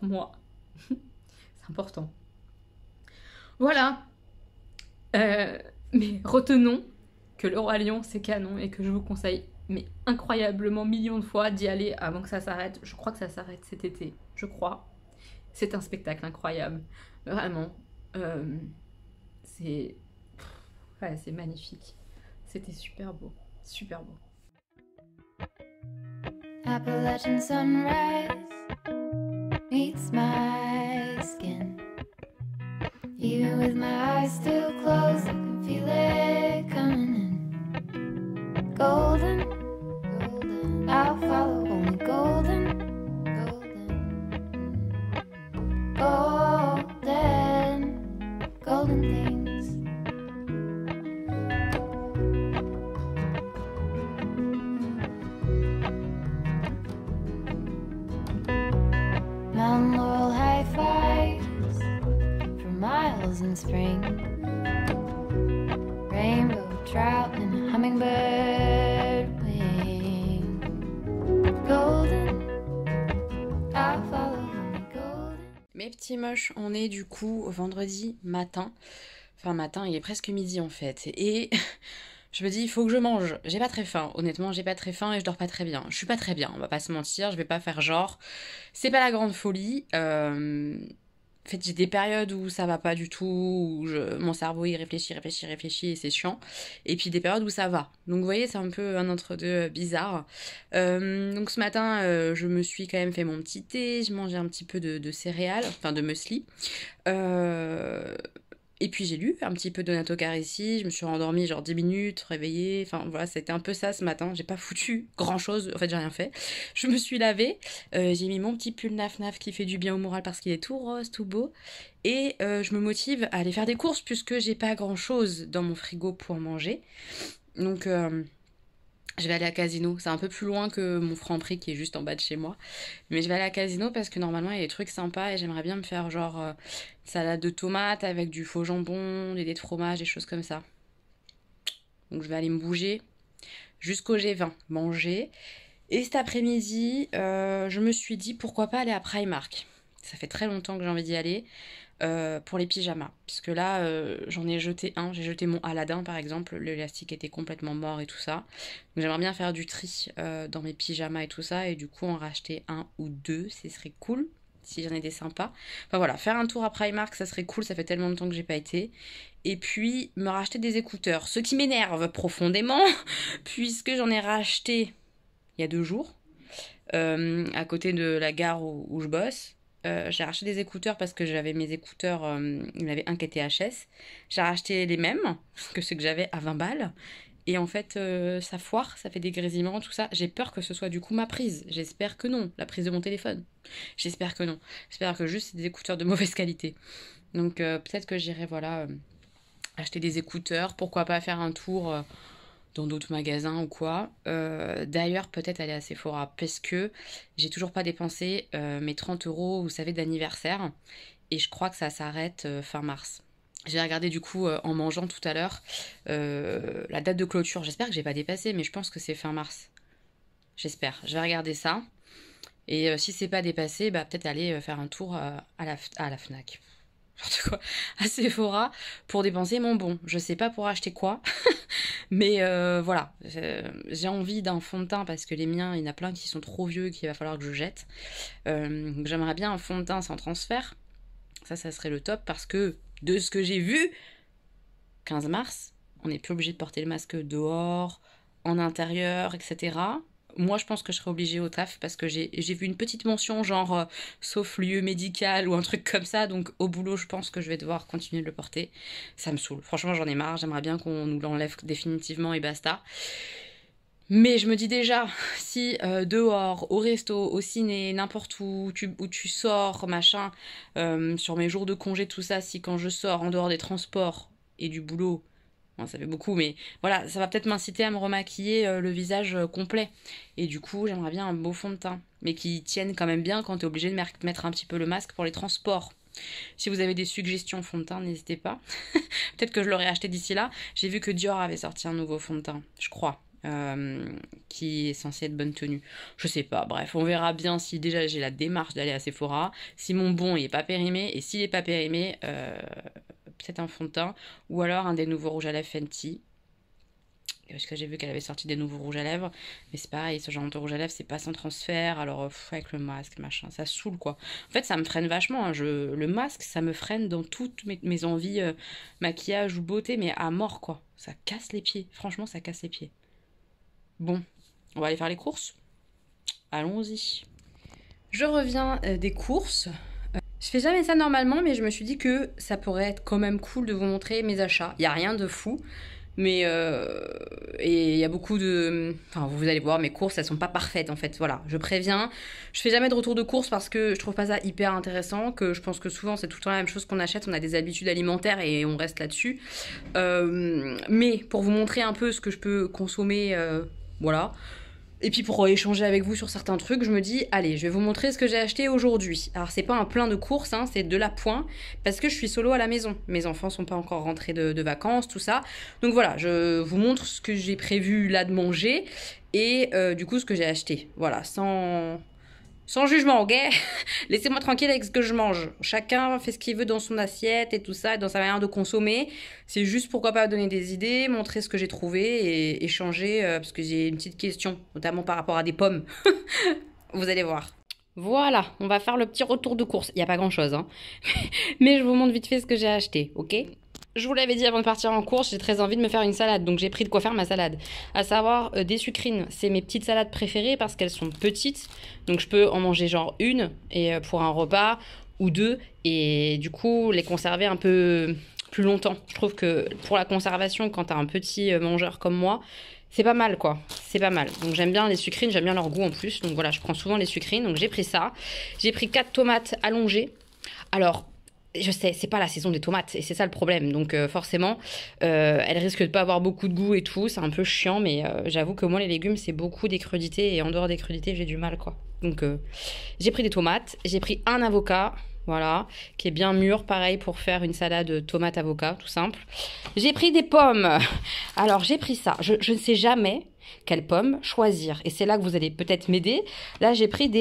moi. C'est important. Voilà. Mais retenons que le Roi Lion c'est canon et que je vous conseille mais incroyablement millions de fois d'y aller avant que ça s'arrête. Je crois que ça s'arrête cet été, je crois. C'est un spectacle incroyable, vraiment. C'est magnifique. C'était super beau, super beau. Appalachian sunrise meets my skin. Even with my eyes still closed, I can feel it coming in. Golden, golden, I'll follow only golden, golden, golden, golden things. Mountain laurel high fives for miles in spring. Rainbow trout and a hummingbird wing. Golden, I'll follow only golden. Mes petits moches, on est du coup au vendredi matin. Enfin, matin, il est presque midi en fait. Et je me dis, il faut que je mange. J'ai pas très faim. Honnêtement, j'ai pas très faim et je dors pas très bien. Je suis pas très bien, on va pas se mentir. Je vais pas faire genre. C'est pas la grande folie. En fait, j'ai des périodes où ça va pas du tout, où mon cerveau il réfléchit et c'est chiant. Et puis des périodes où ça va. Donc vous voyez, c'est un peu un entre-deux bizarre. Donc ce matin, je me suis quand même fait mon petit thé, je mangeais un petit peu de céréales, enfin de muesli. Et puis j'ai lu un petit peu Donato Caressi, je me suis rendormie genre 10 minutes, réveillée, enfin voilà, c'était un peu ça ce matin, j'ai pas foutu grand chose, en fait j'ai rien fait. Je me suis lavée, j'ai mis mon petit pull naf naf qui fait du bien au moral parce qu'il est tout rose, tout beau, et je me motive à aller faire des courses puisque j'ai pas grand chose dans mon frigo pour manger. Donc je vais aller à Casino, c'est un peu plus loin que mon Franprix qui est juste en bas de chez moi. Mais je vais aller à Casino parce que normalement il y a des trucs sympas et j'aimerais bien me faire genre une salade de tomates avec du faux jambon, des dés de fromage, des choses comme ça. Donc je vais aller me bouger jusqu'au G20, manger. Et cet après-midi, je me suis dit pourquoi pas aller à Primark. Ça fait très longtemps que j'ai envie d'y aller. Pour les pyjamas. Parce que là, j'en ai jeté un. J'ai jeté mon Aladdin, par exemple. L'élastique était complètement mort et tout ça. Donc j'aimerais bien faire du tri dans mes pyjamas et tout ça. Et du coup, en racheter un ou deux, ce serait cool. Si j'en ai des sympas. Enfin voilà, faire un tour à Primark, ça serait cool. Ça fait tellement longtemps que j'ai pas été. Et puis, me racheter des écouteurs. Ce qui m'énerve profondément, puisque j'en ai racheté il y a 2 jours. À côté de la gare où je bosse. J'ai racheté des écouteurs parce que j'avais mes écouteurs, il y en avait un qui était HS. J'ai racheté les mêmes que ceux que j'avais à 20 balles. Et en fait, ça foire, ça fait des grésillements, tout ça. J'ai peur que ce soit du coup ma prise. J'espère que non, la prise de mon téléphone. J'espère que non. J'espère que juste c'est des écouteurs de mauvaise qualité. Donc peut-être que j'irai, voilà, acheter des écouteurs. Pourquoi pas faire un tour dans d'autres magasins ou quoi. D'ailleurs, peut-être aller à Sephora parce que j'ai toujours pas dépensé mes 30 euros, vous savez, d'anniversaire. Et je crois que ça s'arrête fin mars. J'ai regardé du coup en mangeant tout à l'heure la date de clôture. J'espère que j'ai pas dépassé, mais je pense que c'est fin mars. J'espère. Je vais regarder ça. Et si c'est pas dépassé, bah peut-être aller faire un tour à la Fnac. N'importe quoi, à Sephora pour dépenser mon bon. Je sais pas pour acheter quoi, mais voilà. J'ai envie d'un fond de teint parce que les miens, il y en a plein qui sont trop vieux et qu'il va falloir que je jette. J'aimerais bien un fond de teint sans transfert. Ça serait le top parce que de ce que j'ai vu, 15 mars, on n'est plus obligé de porter le masque dehors, en intérieur, etc. Moi, je pense que je serais obligée au taf parce que j'ai vu une petite mention genre sauf lieu médical ou un truc comme ça. Donc au boulot, je pense que je vais devoir continuer de le porter. Ça me saoule. Franchement, j'en ai marre. J'aimerais bien qu'on nous l'enlève définitivement et basta. Mais je me dis déjà, si dehors, au resto, au ciné, n'importe où tu sors, machin, sur mes jours de congé, tout ça, si quand je sors en dehors des transports et du boulot, bon, ça fait beaucoup, mais voilà, ça va peut-être m'inciter à me remaquiller le visage complet. Et du coup, j'aimerais bien un beau fond de teint, mais qui tienne quand même bien quand t'es obligé de mettre un petit peu le masque pour les transports. Si vous avez des suggestions fond de teint, n'hésitez pas. Peut-être que je l'aurai acheté d'ici là. J'ai vu que Dior avait sorti un nouveau fond de teint, je crois. Qui est censé être bonne tenue. Je sais pas, bref, on verra bien si déjà j'ai la démarche d'aller à Sephora, si mon bon il est pas périmé, et s'il est pas périmé, peut-être un fond de teint, ou alors un des nouveaux rouges à lèvres Fenty. Parce que j'ai vu qu'elle avait sorti des nouveaux rouges à lèvres, mais c'est pareil, ce genre de rouge à lèvres c'est pas sans transfert, alors avec le masque, machin, ça saoule quoi. En fait ça me freine vachement, hein. Le masque ça me freine dans toutes mes envies maquillage ou beauté, mais à mort quoi. Ça casse les pieds, franchement ça casse les pieds. Bon, on va aller faire les courses. Allons-y. Je reviens des courses. Je fais jamais ça normalement, mais je me suis dit que ça pourrait être quand même cool de vous montrer mes achats. Il n'y a rien de fou, mais et il y a beaucoup de... Enfin, vous allez voir, mes courses, elles sont pas parfaites en fait. Voilà, je préviens. Je fais jamais de retour de courses parce que je trouve pas ça hyper intéressant, que je pense que souvent c'est tout le temps la même chose qu'on achète. On a des habitudes alimentaires et on reste là-dessus. Mais pour vous montrer un peu ce que je peux consommer... Voilà. Et puis pour échanger avec vous sur certains trucs, je me dis, allez, je vais vous montrer ce que j'ai acheté aujourd'hui. Alors c'est pas un plein de courses, hein, c'est de l'appoint, parce que je suis solo à la maison. Mes enfants sont pas encore rentrés de vacances, tout ça. Donc voilà, je vous montre ce que j'ai prévu là de manger, et du coup ce que j'ai acheté. Voilà, sans Sans jugement, ok? Laissez-moi tranquille avec ce que je mange. Chacun fait ce qu'il veut dans son assiette et tout ça, dans sa manière de consommer. C'est juste pourquoi pas donner des idées, montrer ce que j'ai trouvé et échanger, parce que j'ai une petite question, notamment par rapport à des pommes. Vous allez voir. Voilà, on va faire le petit retour de course. Il n'y a pas grand-chose, hein. Mais je vous montre vite fait ce que j'ai acheté, ok? Je vous l'avais dit avant de partir en course, j'ai très envie de me faire une salade, donc j'ai pris de quoi faire ma salade. À savoir des sucrines, c'est mes petites salades préférées parce qu'elles sont petites, donc je peux en manger genre une et pour un repas ou deux, et du coup les conserver un peu plus longtemps. Je trouve que pour la conservation, quand t'as un petit mangeur comme moi, c'est pas mal quoi, c'est pas mal. Donc j'aime bien les sucrines, j'aime bien leur goût en plus, donc voilà, je prends souvent les sucrines, donc j'ai pris ça. J'ai pris 4 tomates allongées. Alors, je sais, c'est pas la saison des tomates et c'est ça le problème. Donc forcément, elles risquent de pas avoir beaucoup de goût et tout. C'est un peu chiant, mais j'avoue que moi les légumes c'est beaucoup des crudités et en dehors des crudités j'ai du mal quoi. Donc j'ai pris des tomates, j'ai pris un avocat, voilà, qui est bien mûr, pareil pour faire une salade tomate avocat, tout simple. J'ai pris des pommes. Alors j'ai pris ça. Je ne sais jamais quelle pomme choisir et c'est là que vous allez peut-être m'aider. Là j'ai pris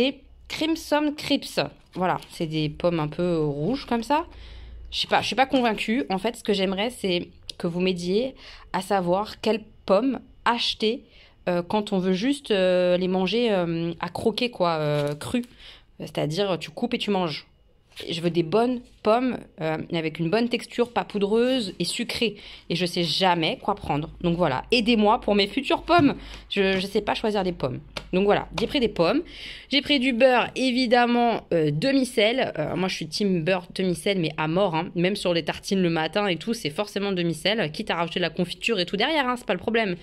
Crimson Crips. Voilà, c'est des pommes un peu rouges comme ça. Je suis pas convaincue. En fait, ce que j'aimerais, c'est que vous m'aidiez à savoir quelles pommes acheter quand on veut juste les manger à croquer, quoi, crues. C'est-à-dire, tu coupes et tu manges. Je veux des bonnes pommes avec une bonne texture, pas poudreuse et sucrée. Et je sais jamais quoi prendre. Donc voilà, aidez-moi pour mes futures pommes. Je sais pas choisir des pommes. Donc voilà, j'ai pris des pommes. J'ai pris du beurre, évidemment, demi-sel. Moi, je suis team beurre demi-sel, mais à mort. Hein. Même sur les tartines le matin et tout, c'est forcément demi-sel. Quitte à rajouter de la confiture et tout derrière, hein, c'est pas le problème.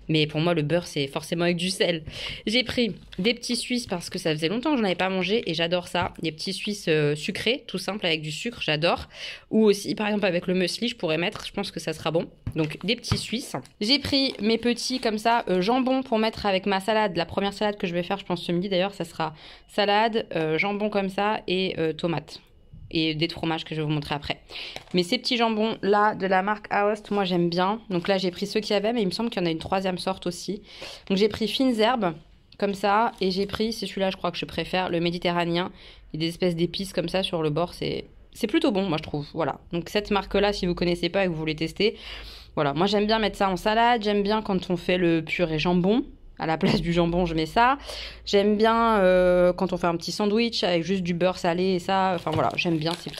Mais pour moi, le beurre, c'est forcément avec du sel. J'ai pris des petits Suisses parce que ça faisait longtemps que je n'en avais pas mangé et j'adore ça. Des petits Suisses sucrés, tout simple, avec du sucre, j'adore. Ou aussi, par exemple, avec le muesli, je pourrais mettre, je pense que ça sera bon. Donc, des petits Suisses. J'ai pris mes petits, comme ça, jambon pour mettre avec ma salade. La première salade que je vais faire, je pense, ce midi d'ailleurs, ça sera salade, jambon comme ça et tomates. Et des fromages que je vais vous montrer après. Mais ces petits jambons là de la marque Aoste, moi j'aime bien. Donc là j'ai pris ceux qu'il y avait, mais il me semble qu'il y en a une troisième sorte aussi. Donc j'ai pris fines herbes comme ça et j'ai pris, c'est celui-là je crois que je préfère, le méditerranéen. Il y a des espèces d'épices comme ça sur le bord, c'est plutôt bon moi je trouve. Voilà. Donc cette marque là, si vous connaissez pas et que vous voulez tester, voilà. Moi j'aime bien mettre ça en salade, j'aime bien quand on fait le purée jambon. À la place du jambon, je mets ça. J'aime bien quand on fait un petit sandwich avec juste du beurre salé et ça. Enfin voilà, j'aime bien ces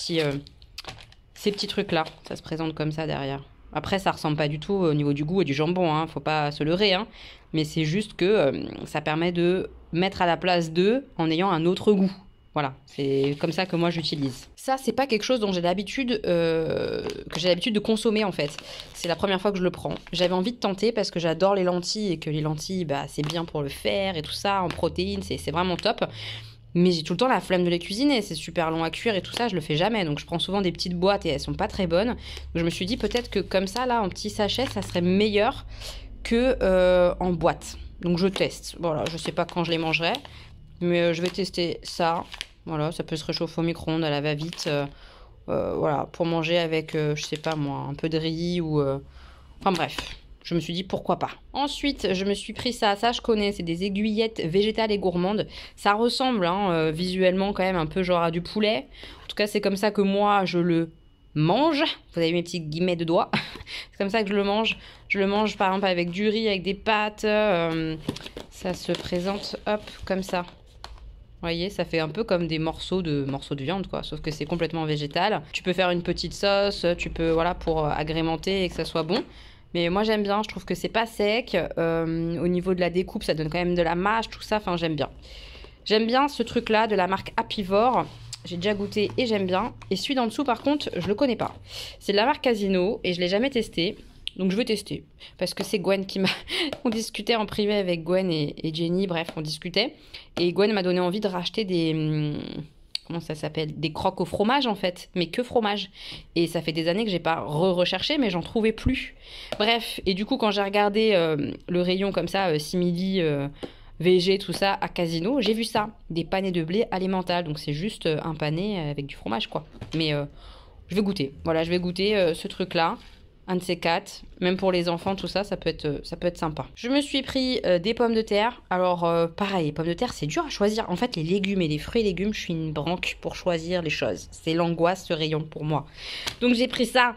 petits trucs-là. Ça se présente comme ça derrière. Après, ça ressemble pas du tout au niveau du goût et du jambon. Hein. Faut pas se leurrer. Hein. Mais c'est juste que ça permet de mettre à la place d'eux en ayant un autre goût. Voilà, c'est comme ça que moi j'utilise. Ça, c'est pas quelque chose dont j'ai l'habitude de consommer en fait. C'est la première fois que je le prends. J'avais envie de tenter parce que j'adore les lentilles et que les lentilles, bah, c'est bien pour le fer et tout ça, en protéines, c'est vraiment top. Mais j'ai tout le temps la flemme de les cuisiner, c'est super long à cuire et tout ça, je le fais jamais. Donc je prends souvent des petites boîtes et elles sont pas très bonnes. Donc je me suis dit peut-être que comme ça, là, en petit sachet, ça serait meilleur que en boîte. Donc je teste. Voilà, je sais pas quand je les mangerai. Mais je vais tester ça. Voilà, ça peut se réchauffer au micro-ondes à la va-vite. Voilà, pour manger avec, je sais pas moi, un peu de riz ou... Enfin bref, je me suis dit pourquoi pas. Ensuite, je me suis pris ça. Ça, je connais. C'est des aiguillettes végétales et gourmandes. Ça ressemble hein, visuellement quand même un peu genre à du poulet. En tout cas, c'est comme ça que moi, je le mange. Vous avez mes petits guillemets de doigts. C'est comme ça que je le mange. Je le mange par exemple avec du riz, avec des pâtes. Ça se présente, hop, comme ça. Vous voyez, ça fait un peu comme des morceaux de viande, quoi. Sauf que c'est complètement végétal. Tu peux faire une petite sauce, tu peux, voilà, pour agrémenter et que ça soit bon. Mais moi, j'aime bien. Je trouve que c'est pas sec. Au niveau de la découpe, ça donne quand même de la mâche, tout ça. Enfin, j'aime bien. J'aime bien ce truc-là de la marque Apivore. J'ai déjà goûté et j'aime bien. Et celui d'en dessous, par contre, je le connais pas. C'est de la marque Casino et je l'ai jamais testé. Donc je veux tester, parce que c'est Gwen qui m'a... On discutait en privé avec Gwen et Jenny, bref, on discutait. Et Gwen m'a donné envie de racheter des... Comment ça s'appelle? Des croques au fromage, en fait, mais que fromage. Et ça fait des années que j'ai pas recherché, mais j'en trouvais plus. Bref, et du coup, quand j'ai regardé le rayon comme ça, simili, VG, tout ça, à Casino, j'ai vu ça. Des panais de blé alimental, donc c'est juste un pané avec du fromage, quoi. Mais je vais goûter. Voilà, je vais goûter ce truc-là. un de ces quatre. Même pour les enfants, tout ça, ça peut être sympa. Je me suis pris des pommes de terre. Alors, pareil, les pommes de terre, c'est dur à choisir. En fait, les légumes et les fruits et légumes, je suis une branque pour choisir les choses. C'est l'angoisse, ce rayon, pour moi. Donc, j'ai pris ça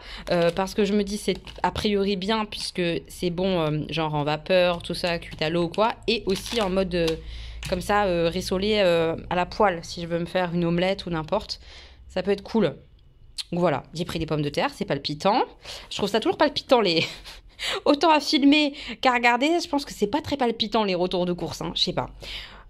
parce que je me dis c'est a priori bien, puisque c'est bon, genre en vapeur, tout ça, cuit à l'eau ou quoi. Et aussi en mode, comme ça, rissolé à la poêle, si je veux me faire une omelette ou n'importe. Ça peut être cool. Donc voilà, j'ai pris des pommes de terre, c'est palpitant. Je trouve ça toujours palpitant, les... Autant à filmer qu'à regarder, je pense que c'est pas très palpitant les retours de course, hein, je sais pas.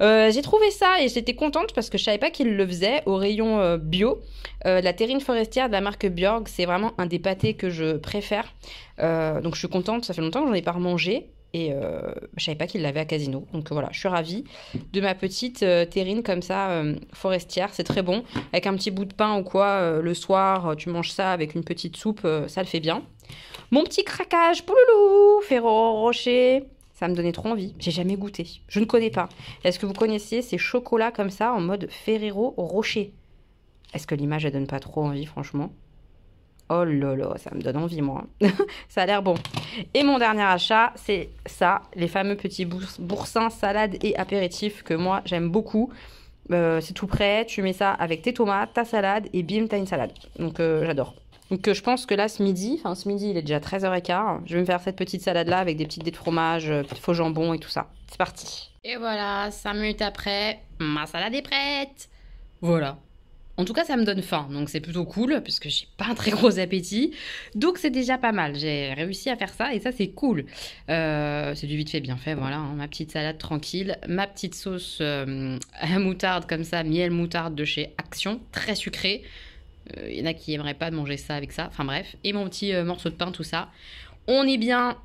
J'ai trouvé ça et j'étais contente parce que je savais pas qu'ils le faisaient au rayon bio. La terrine forestière de la marque Björg, c'est vraiment un des pâtés que je préfère. Donc je suis contente, ça fait longtemps que j'en ai pas remangé. Et je savais pas qu'ils l'avaient à Casino. Donc voilà, je suis ravie de ma petite terrine comme ça, forestière. C'est très bon. Avec un petit bout de pain ou quoi, le soir, tu manges ça avec une petite soupe, ça le fait bien. Mon petit craquage pouloulou, Ferrero Rocher. Ça me donnait trop envie. J'ai jamais goûté. Je ne connais pas. Est-ce que vous connaissiez ces chocolats comme ça en mode Ferrero Rocher? Est-ce que l'image, elle donne pas trop envie, franchement? Oh là là, ça me donne envie, moi. Ça a l'air bon. Et mon dernier achat, c'est ça, les fameux petits boursins, salades et apéritifs que moi, j'aime beaucoup. C'est tout prêt, tu mets ça avec tes tomates, ta salade, et bim, t'as une salade. Donc, j'adore. Donc, je pense que là, ce midi, il est déjà 13h15, je vais me faire cette petite salade-là avec des petites dés de fromage, faux jambon et tout ça. C'est parti. Et voilà, 5 minutes après, ma salade est prête. Voilà. En tout cas, ça me donne faim, donc c'est plutôt cool, parce que j'ai pas un très gros appétit. Donc c'est déjà pas mal, j'ai réussi à faire ça, et ça c'est cool. C'est du vite fait, bien fait, voilà, hein, ma petite salade tranquille, ma petite sauce à moutarde comme ça, miel moutarde de chez Action, très sucrée. Il y en a qui aimeraient pas manger ça avec ça, enfin bref. Et mon petit morceau de pain, tout ça. On est bien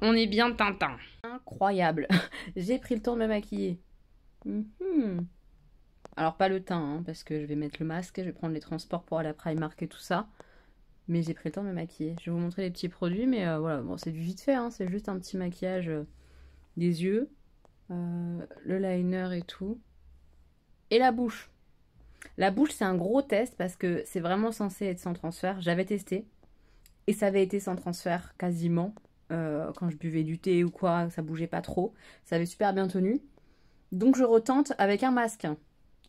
Tintin. Incroyable, j'ai pris le temps de me maquiller. Alors pas le teint, hein, parce que je vais mettre le masque, je vais prendre les transports pour aller à Primark et tout ça. Mais j'ai pris le temps de me maquiller. Je vais vous montrer les petits produits, mais voilà, bon, c'est du vite fait, hein, c'est juste un petit maquillage des yeux, le liner et tout. Et la bouche. La bouche, c'est un gros test parce que c'est vraiment censé être sans transfert. J'avais testé et ça avait été sans transfert quasiment. Quand je buvais du thé ou quoi, ça bougeait pas trop. Ça avait super bien tenu. Donc je retente avec un masque.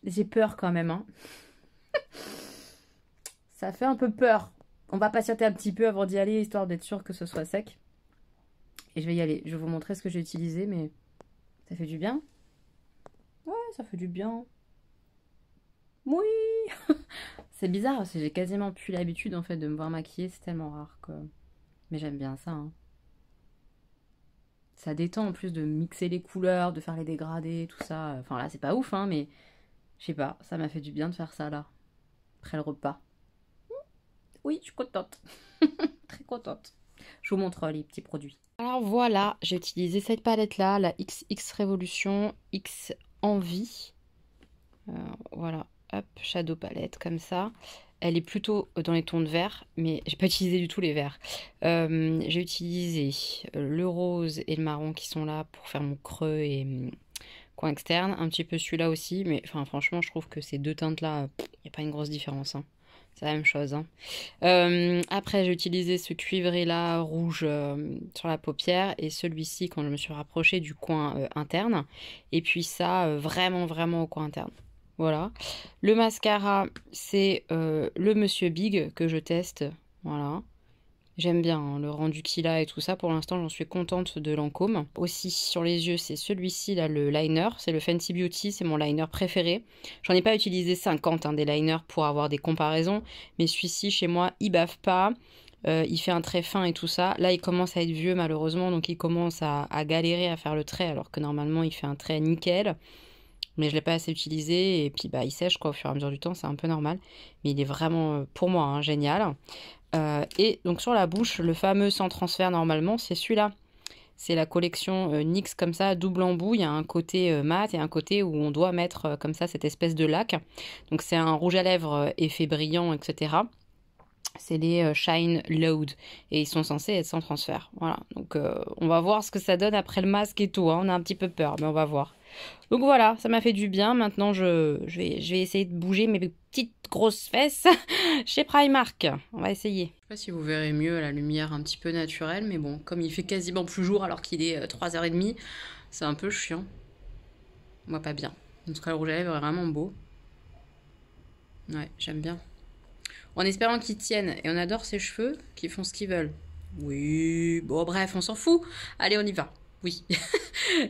J'ai peur quand même, hein. Ça fait un peu peur. On va patienter un petit peu avant d'y aller, histoire d'être sûr que ce soit sec. Et je vais y aller. Je vais vous montrer ce que j'ai utilisé, mais ça fait du bien. Ouais, ça fait du bien. Oui. C'est bizarre, parce que j'ai quasiment plus l'habitude, en fait, de me voir maquiller. C'est tellement rare que... Mais j'aime bien ça, hein. Ça détend, en plus, de mixer les couleurs, de faire les dégradés, tout ça. Enfin, là, c'est pas ouf, hein, mais... Je sais pas, ça m'a fait du bien de faire ça là, après le repas. Oui, je suis contente. Très contente. Je vous montre les petits produits. Alors voilà, j'ai utilisé cette palette là, la XX Révolution X Envie. Voilà, hop, Shadow Palette comme ça. Elle est plutôt dans les tons de vert, mais j'ai pas utilisé du tout les verts. J'ai utilisé le rose et le marron qui sont là pour faire mon creux et... coin externe, un petit peu celui-là aussi, mais enfin franchement je trouve que ces deux teintes là, il n'y a pas une grosse différence, hein. C'est la même chose, hein. Après j'ai utilisé ce cuivré là rouge sur la paupière et celui-ci quand je me suis rapprochée du coin interne, et puis ça vraiment au coin interne. Voilà, le mascara c'est le Monsieur Big que je teste, voilà. J'aime bien hein, le rendu qu'il a et tout ça. Pour l'instant, j'en suis contente de Lancôme. Aussi, sur les yeux, c'est celui-ci, là, le liner. C'est le Fenty Beauty, c'est mon liner préféré. J'en ai pas utilisé 50 hein, des liners pour avoir des comparaisons. Mais celui-ci, chez moi, il bave pas. Il fait un trait fin et tout ça. Là, il commence à être vieux, malheureusement. Donc, il commence à galérer à faire le trait. Alors que normalement, il fait un trait nickel. Mais je ne l'ai pas assez utilisé. Et puis, bah, il sèche, quoi, au fur et à mesure du temps. C'est un peu normal. Mais il est vraiment, pour moi, hein, génial. Et donc sur la bouche, le fameux sans transfert normalement, c'est celui-là. C'est la collection NYX comme ça, double embout. Il y a un côté mat et un côté où on doit mettre comme ça cette espèce de lac. Donc c'est un rouge à lèvres effet brillant, etc. C'est les Shine Load. Et ils sont censés être sans transfert. Voilà. Donc on va voir ce que ça donne après le masque et tout, hein. On a un petit peu peur, mais on va voir. Donc voilà, ça m'a fait du bien. Maintenant, je vais essayer de bouger mes petites grosses fesses chez Primark. On va essayer. Je sais pas si vous verrez mieux à la lumière un petit peu naturelle, mais bon, comme il fait quasiment plus jour alors qu'il est 3h30, c'est un peu chiant. Moi, pas bien. En tout cas, le rouge à lèvres est vraiment beau. Ouais, j'aime bien. En espérant qu'ils tiennent. Et on adore ces cheveux qui font ce qu'ils veulent. Oui, bon bref, on s'en fout. Allez, on y va. Oui.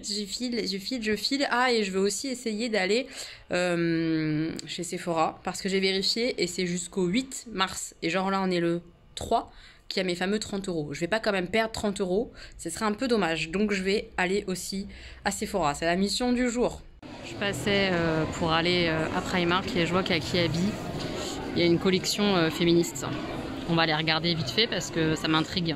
je file. Ah, et je veux aussi essayer d'aller chez Sephora parce que j'ai vérifié et c'est jusqu'au 8 mars. Et genre là, on est le 3 qui a mes fameux 30 €. Je vais pas quand même perdre 30 €. Ce serait un peu dommage. Donc, je vais aller aussi à Sephora. C'est la mission du jour. Je passais pour aller à Primark et je vois qu'à Kiabi, il y a une collection féministe. On va aller regarder vite fait parce que ça m'intrigue.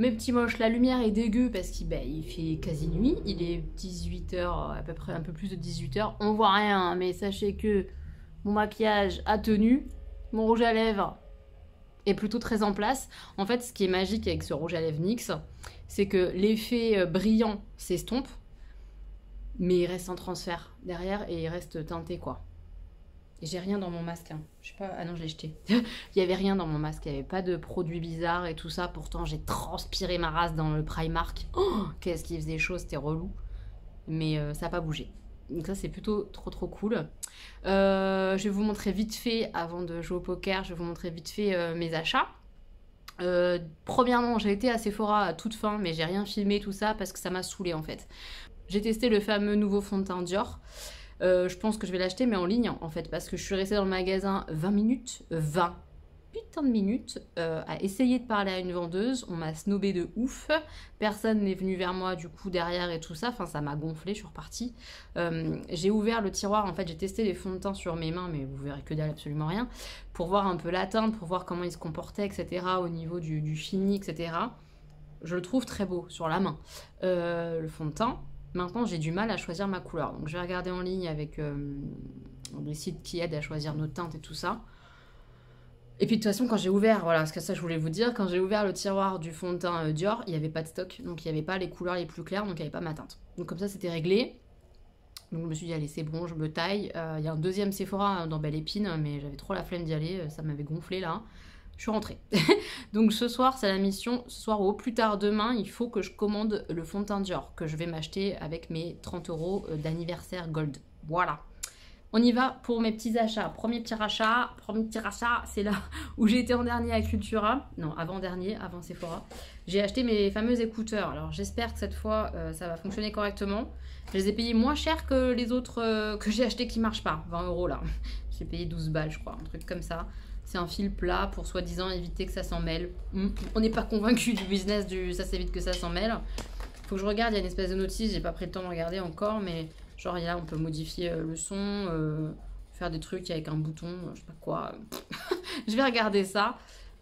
mes petits moches, la lumière est dégueu parce qu'il il fait quasi nuit. Il est 18h, à peu près, un peu plus de 18h. On voit rien, mais sachez que mon maquillage a tenu. Mon rouge à lèvres est plutôt très en place. En fait, ce qui est magique avec ce rouge à lèvres NYX, c'est que l'effet brillant s'estompe, mais il reste en transfert derrière et il reste teinté, quoi. Et j'ai rien dans mon masque, hein. Je sais pas... Ah non, je l'ai jeté. Il y avait rien dans mon masque, il y avait pas de produits bizarres et tout ça. Pourtant, j'ai transpiré ma race dans le Primark. Oh, qu'est-ce qui faisait chaud, c'était relou. Mais ça n'a pas bougé. Donc ça, c'est plutôt trop cool. Je vais vous montrer vite fait, avant de jouer au poker, je vais vous montrer vite fait mes achats. Premièrement, j'ai été à Sephora à toute fin, mais j'ai rien filmé tout ça parce que ça m'a saoulé en fait. J'ai testé le fameux nouveau fond de teint Dior. Je pense que je vais l'acheter, mais en ligne en fait, parce que je suis restée dans le magasin 20 minutes, 20 putain de minutes, à essayer de parler à une vendeuse. On m'a snobé de ouf. Personne n'est venu vers moi du coup derrière et tout ça. Enfin, ça m'a gonflé, je suis repartie. J'ai ouvert le tiroir, en fait, j'ai testé les fonds de teint sur mes mains, mais vous verrez que dalle, absolument rien. Pour voir un peu la teinte, pour voir comment il se comportait, etc. Au niveau du fini, etc. Je le trouve très beau sur la main. Le fond de teint. Maintenant, j'ai du mal à choisir ma couleur. Donc, je vais regarder en ligne avec des sites qui aident à choisir nos teintes et tout ça. Et puis, de toute façon, quand j'ai ouvert, voilà, parce que ça, je voulais vous dire, quand j'ai ouvert le tiroir du fond de teint Dior, il n'y avait pas de stock. Donc, il n'y avait pas les couleurs les plus claires, donc il n'y avait pas ma teinte. Donc, comme ça, c'était réglé. Donc, je me suis dit, allez, c'est bon, je me taille. Il y a un deuxième Sephora dans Belle Épine, mais j'avais trop la flemme d'y aller. Ça m'avait gonflé, là. Je suis rentrée. Donc ce soir, c'est la mission. Ce soir ou au plus tard demain, il faut que je commande le fond de teint Dior que je vais m'acheter avec mes 30 € d'anniversaire gold. Voilà. On y va pour mes petits achats. Premier petit rachat, c'est là où j'ai été en dernier à Cultura. Non, avant-dernier, avant Sephora. J'ai acheté mes fameux écouteurs. Alors j'espère que cette fois, ça va fonctionner correctement. Je les ai payés moins cher que les autres que j'ai achetés qui ne marchent pas. 20 € là. J'ai payé 12 balles, je crois, un truc comme ça. C'est un fil plat pour soi-disant éviter que ça s'en mêle. On n'est pas convaincu du business du ça s'évite que ça s'en mêle. Faut que je regarde, il y a une espèce de notice, j'ai pas pris le temps de regarder encore, mais genre là on peut modifier le son, faire des trucs avec un bouton, je sais pas quoi. Je vais regarder ça.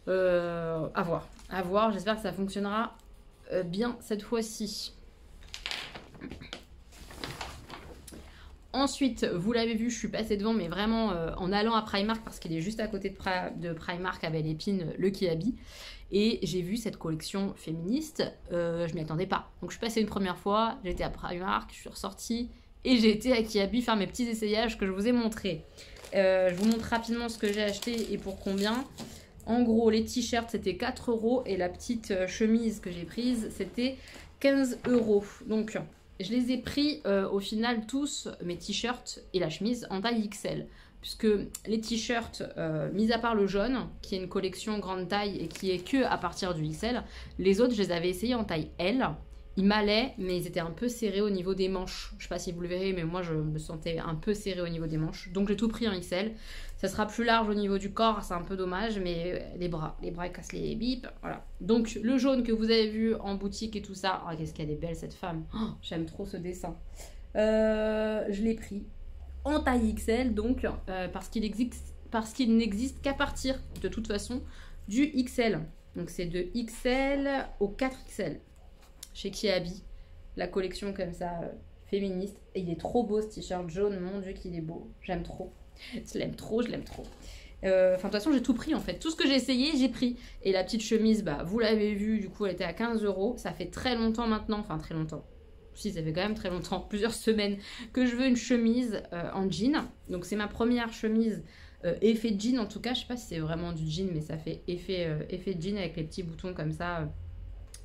À voir, j'espère que ça fonctionnera bien cette fois-ci. Ensuite, vous l'avez vu, je suis passée devant, mais vraiment en allant à Primark, parce qu'il est juste à côté de Primark à Belle Épine, le Kiabi. Et j'ai vu cette collection féministe, je m'y attendais pas. Donc je suis passée une première fois, j'ai été à Primark, je suis ressortie, et j'ai été à Kiabi faire mes petits essayages que je vous ai montrés. Je vous montre rapidement ce que j'ai acheté et pour combien. En gros, les t-shirts, c'était 4 € et la petite chemise que j'ai prise, c'était 15 €. Donc... je les ai pris au final tous, mes t-shirts et la chemise, en taille XL. Puisque les t-shirts, mis à part le jaune, qui est une collection grande taille et qui est que à partir du XL, les autres, je les avais essayés en taille L. Ils m'allaient, mais ils étaient un peu serrés au niveau des manches. Je sais pas si vous le verrez, mais moi, je me sentais un peu serrée au niveau des manches. Donc, j'ai tout pris en XL. Ça sera plus large au niveau du corps, c'est un peu dommage, mais les bras, ils cassent les bips, voilà. Donc, le jaune que vous avez vu en boutique et tout ça, oh, qu'est-ce qu'elle est belle cette femme. Oh, j'aime trop ce dessin. Je l'ai pris en taille XL, donc, parce qu'il n'existe qu'à partir, de toute façon, du XL. Donc, c'est de XL au 4XL. Chez Kiabi, la collection comme ça, féministe. Et il est trop beau ce t-shirt jaune, mon Dieu qu'il est beau, j'aime trop. Je l'aime trop. Enfin, de toute façon, j'ai tout pris en fait. Tout ce que j'ai essayé, j'ai pris. Et la petite chemise, bah, vous l'avez vu, du coup, elle était à 15 €. Ça fait très longtemps maintenant, enfin très longtemps. Si, ça fait quand même très longtemps, plusieurs semaines, que je veux une chemise en jean. Donc, c'est ma première chemise effet jean en tout cas. Je sais pas si c'est vraiment du jean, mais ça fait effet jean avec les petits boutons comme ça.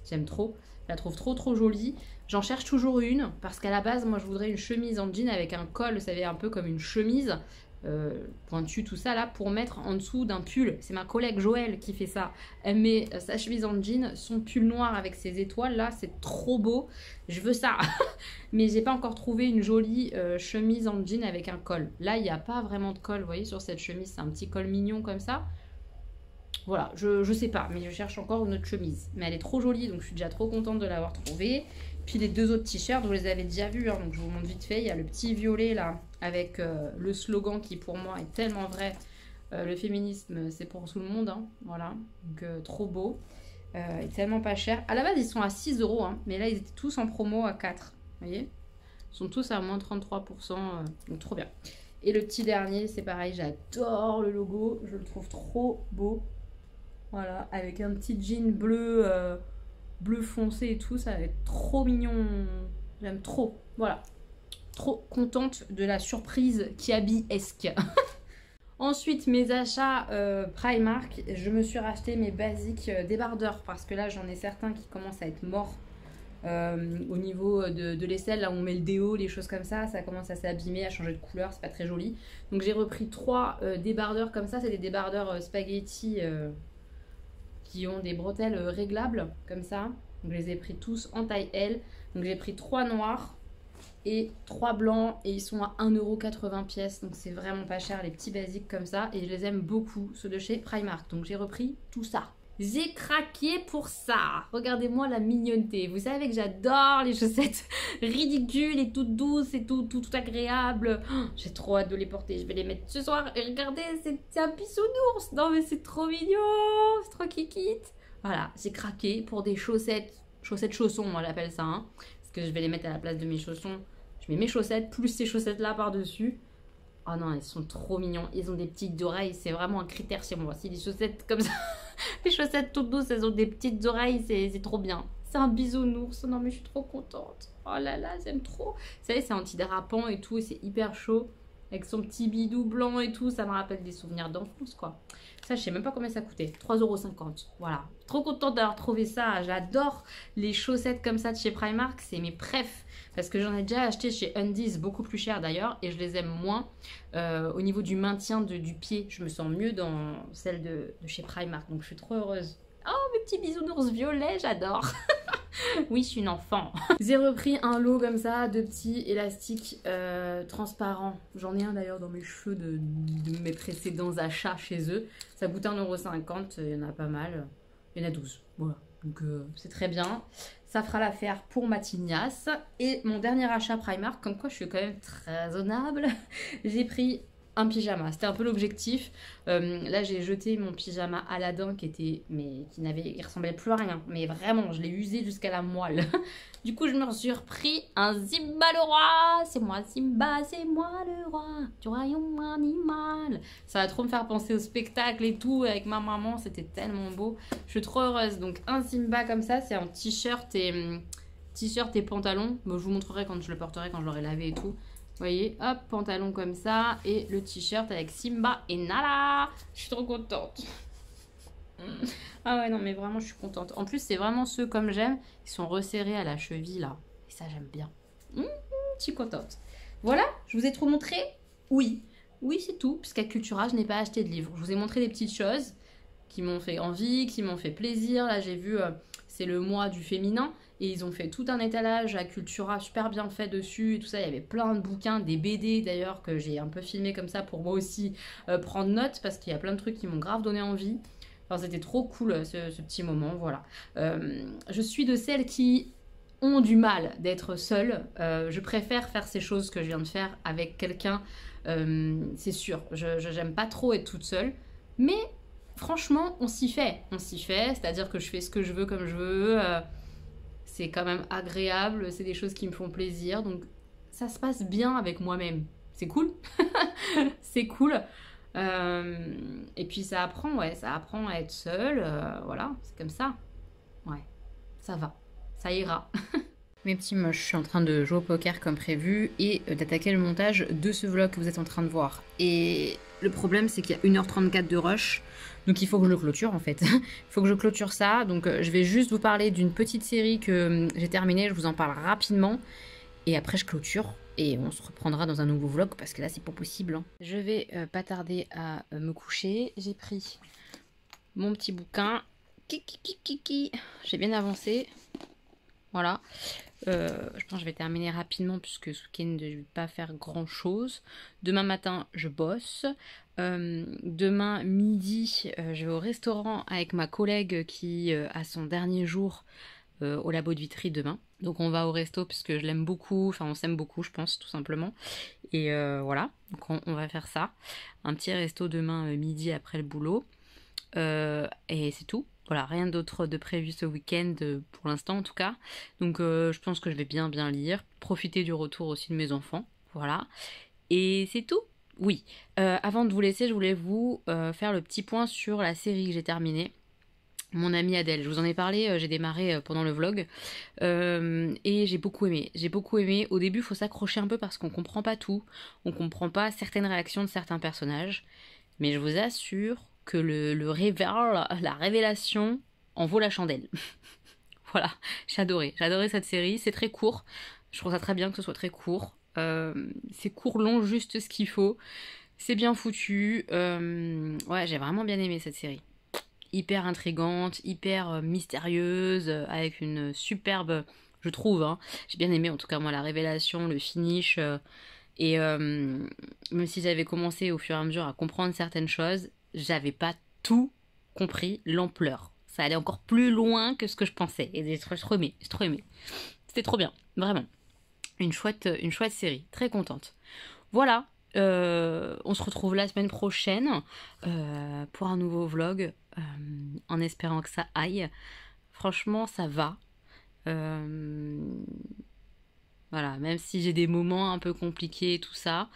J'aime trop. Je la trouve trop jolie. J'en cherche toujours une parce qu'à la base, moi, je voudrais une chemise en jean avec un col, vous savez, un peu comme une chemise pointue, tout ça là, pour mettre en dessous d'un pull. C'est ma collègue Joëlle qui fait ça. Elle met sa chemise en jean, son pull noir avec ses étoiles là, c'est trop beau. Je veux ça. Mais j'ai pas encore trouvé une jolie chemise en jean avec un col. Là, il n'y a pas vraiment de col, vous voyez, sur cette chemise. C'est un petit col mignon comme ça. Voilà, je sais pas, mais je cherche encore une autre chemise. Mais elle est trop jolie, donc je suis déjà trop contente de l'avoir trouvée. Puis les deux autres t-shirts, vous les avez déjà vus, hein, donc je vous montre vite fait. Il y a le petit violet là, avec le slogan qui pour moi est tellement vrai. Le féminisme, c'est pour tout le monde, hein, voilà. Donc trop beau. est tellement pas cher. À la base, ils sont à 6 euros, hein, mais là, ils étaient tous en promo à 4. Vous voyez? Ils sont tous à moins 33%, donc trop bien. Et le petit dernier, c'est pareil, j'adore le logo, je le trouve trop beau. Voilà, avec un petit jean bleu, bleu foncé et tout, ça va être trop mignon. J'aime trop, voilà. Trop contente de la surprise qui habille-esque. Ensuite, mes achats Primark, je me suis racheté mes basiques débardeurs parce que là, j'en ai certains qui commencent à être morts. Au niveau de l'aisselle, là où on met le déo, les choses comme ça commence à s'abîmer, à changer de couleur, c'est pas très joli. Donc j'ai repris 3 débardeurs comme ça, c'est des débardeurs spaghetti qui ont des bretelles réglables comme ça. Donc je les ai pris tous en taille L. Donc j'ai pris 3 noirs et 3 blancs et ils sont à 1,80€ pièce. Donc c'est vraiment pas cher, les petits basiques comme ça. Et je les aime beaucoup, ceux de chez Primark. Donc j'ai repris tout ça. J'ai craqué pour ça. Regardez-moi la mignonneté. Vous savez que j'adore les chaussettes ridicules et toutes douces et tout agréable. Oh, j'ai trop hâte de les porter. Je vais les mettre ce soir. Et regardez, c'est un bisounours. Non mais c'est trop mignon. C'est trop kikite. Voilà, j'ai craqué pour des chaussettes. Chaussons, on l'appelle ça. Hein, parce que je vais les mettre à la place de mes chaussons. Je mets mes chaussettes plus ces chaussettes-là par-dessus. Oh non, ils sont trop mignons. Ils ont des petites oreilles. C'est vraiment un critère chez moi. Si les chaussettes comme ça... Les chaussettes toutes douces, elles ont des petites oreilles, c'est trop bien. C'est un bisounours, non mais je suis trop contente. Oh là là, j'aime trop. Vous savez, c'est antidérapant et tout, et c'est hyper chaud. Avec son petit bidou blanc et tout, ça me rappelle des souvenirs d'enfance, quoi. Ça, je sais même pas combien ça coûtait. 3,50 €. Voilà. Trop contente d'avoir trouvé ça. J'adore les chaussettes comme ça de chez Primark. C'est mes préfs. Parce que j'en ai déjà acheté chez Undies, beaucoup plus cher d'ailleurs. Et je les aime moins. Au niveau du maintien du pied, je me sens mieux dans celle de chez Primark. Donc, je suis trop heureuse. Oh, mes petits bisounours violets, j'adore. Oui, je suis une enfant. J'ai repris un lot comme ça de petits élastiques transparents. J'en ai un d'ailleurs dans mes cheveux de mes précédents achats chez eux. Ça coûte 1,50 €. Il y en a pas mal. Il y en a 12. Voilà. Donc c'est très bien. Ça fera l'affaire pour ma tignasse. Et mon dernier achat Primark, comme quoi je suis quand même très raisonnable, j'ai pris un pyjama. C'était un peu l'objectif. Là, j'ai jeté mon pyjama Aladdin qui ressemblait plus à rien. Mais vraiment, je l'ai usé jusqu'à la moelle. Du coup, je me suis repris un Simba le roi. C'est moi Simba, c'est moi le roi du royaume animal. Ça va trop me faire penser au spectacle et tout avec ma maman. C'était tellement beau. Je suis trop heureuse. Donc, un Simba comme ça, c'est en t-shirt et pantalon. Bon, je vous montrerai quand je le porterai, quand je l'aurai lavé et tout. Vous voyez, hop, pantalon comme ça et le t-shirt avec Simba et Nala. Je suis trop contente. Ah ouais, non, mais vraiment, je suis contente. En plus, c'est vraiment ceux comme j'aime. Ils sont resserrés à la cheville, là. Et ça, j'aime bien. Je suis contente. Voilà, je vous ai trop montré. Oui, c'est tout. Puisqu'à Cultura, je n'ai pas acheté de livre. Je vous ai montré des petites choses qui m'ont fait envie, qui m'ont fait plaisir. Là, j'ai vu, c'est le mois du féminin. Et ils ont fait tout un étalage à Cultura super bien fait dessus et tout ça. Il y avait plein de bouquins, des BD d'ailleurs que j'ai un peu filmé comme ça pour moi aussi prendre note parce qu'il y a plein de trucs qui m'ont grave donné envie. Enfin, c'était trop cool ce petit moment, voilà. Je suis de celles qui ont du mal d'être seule. Je préfère faire ces choses que je viens de faire avec quelqu'un, c'est sûr. J'aime pas trop être toute seule. Mais franchement, on s'y fait. C'est-à-dire que je fais ce que je veux comme je veux. C'est quand même agréable, c'est des choses qui me font plaisir, donc ça se passe bien avec moi-même. C'est cool. C'est cool. Et puis ça apprend à être seule, voilà, c'est comme ça. Ouais, ça va, ça ira. Mes petits moches, je suis en train de jouer au poker comme prévu et d'attaquer le montage de ce vlog que vous êtes en train de voir. Et le problème, c'est qu'il y a 1h34 de rush, donc il faut que je le clôture en fait. Il faut que je clôture ça, donc je vais juste vous parler d'une petite série que j'ai terminée, je vous en parle rapidement. Et après, je clôture et on se reprendra dans un nouveau vlog parce que là, c'est pas possible. Hein. Je vais pas tarder à me coucher. J'ai pris mon petit bouquin. J'ai bien avancé. Voilà. Je pense que je vais terminer rapidement puisque ce week-end je ne vais pas faire grand chose. Demain matin je bosse. Demain midi je vais au restaurant avec ma collègue qui a son dernier jour au labo de Vitry demain. Donc on va au resto puisque je l'aime beaucoup. Enfin on s'aime beaucoup je pense tout simplement. Et voilà. Donc on va faire ça. Un petit resto demain midi après le boulot. Et c'est tout. Voilà, rien d'autre de prévu ce week-end pour l'instant en tout cas. Donc je pense que je vais bien lire, profiter du retour aussi de mes enfants. Voilà. Et c'est tout. Oui. Avant de vous laisser, je voulais vous faire le petit point sur la série que j'ai terminée. Mon amie Adèle, je vous en ai parlé, j'ai démarré pendant le vlog et j'ai beaucoup aimé. J'ai beaucoup aimé. Au début, il faut s'accrocher un peu parce qu'on comprend pas tout, on comprend pas certaines réactions de certains personnages, mais je vous assure que la révélation en vaut la chandelle. Voilà, j'ai adoré cette série. C'est très court, je trouve ça très bien que ce soit très court. C'est court, long, juste ce qu'il faut. C'est bien foutu. Ouais, j'ai vraiment bien aimé cette série. Hyper intrigante, hyper mystérieuse, avec une superbe, je trouve, hein. J'ai bien aimé en tout cas moi la révélation, le finish, et même si j'avais commencé au fur et à mesure à comprendre certaines choses, j'avais pas tout compris, l'ampleur. Ça allait encore plus loin que ce que je pensais, et j'ai trop aimé. C'était trop bien, vraiment. Une chouette série, très contente. Voilà. On se retrouve la semaine prochaine pour un nouveau vlog, en espérant que ça aille. Franchement, ça va. Voilà, même si j'ai des moments un peu compliqués et tout ça,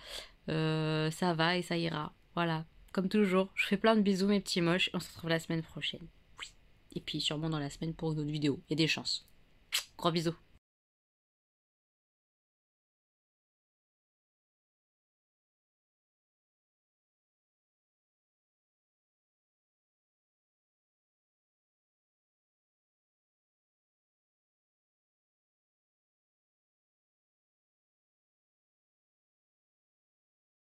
ça va et ça ira. Voilà, comme toujours, je fais plein de bisous mes petits moches. On se retrouve la semaine prochaine. Oui. Et puis sûrement dans la semaine pour une autre vidéo. Il y a des chances. Gros bisous.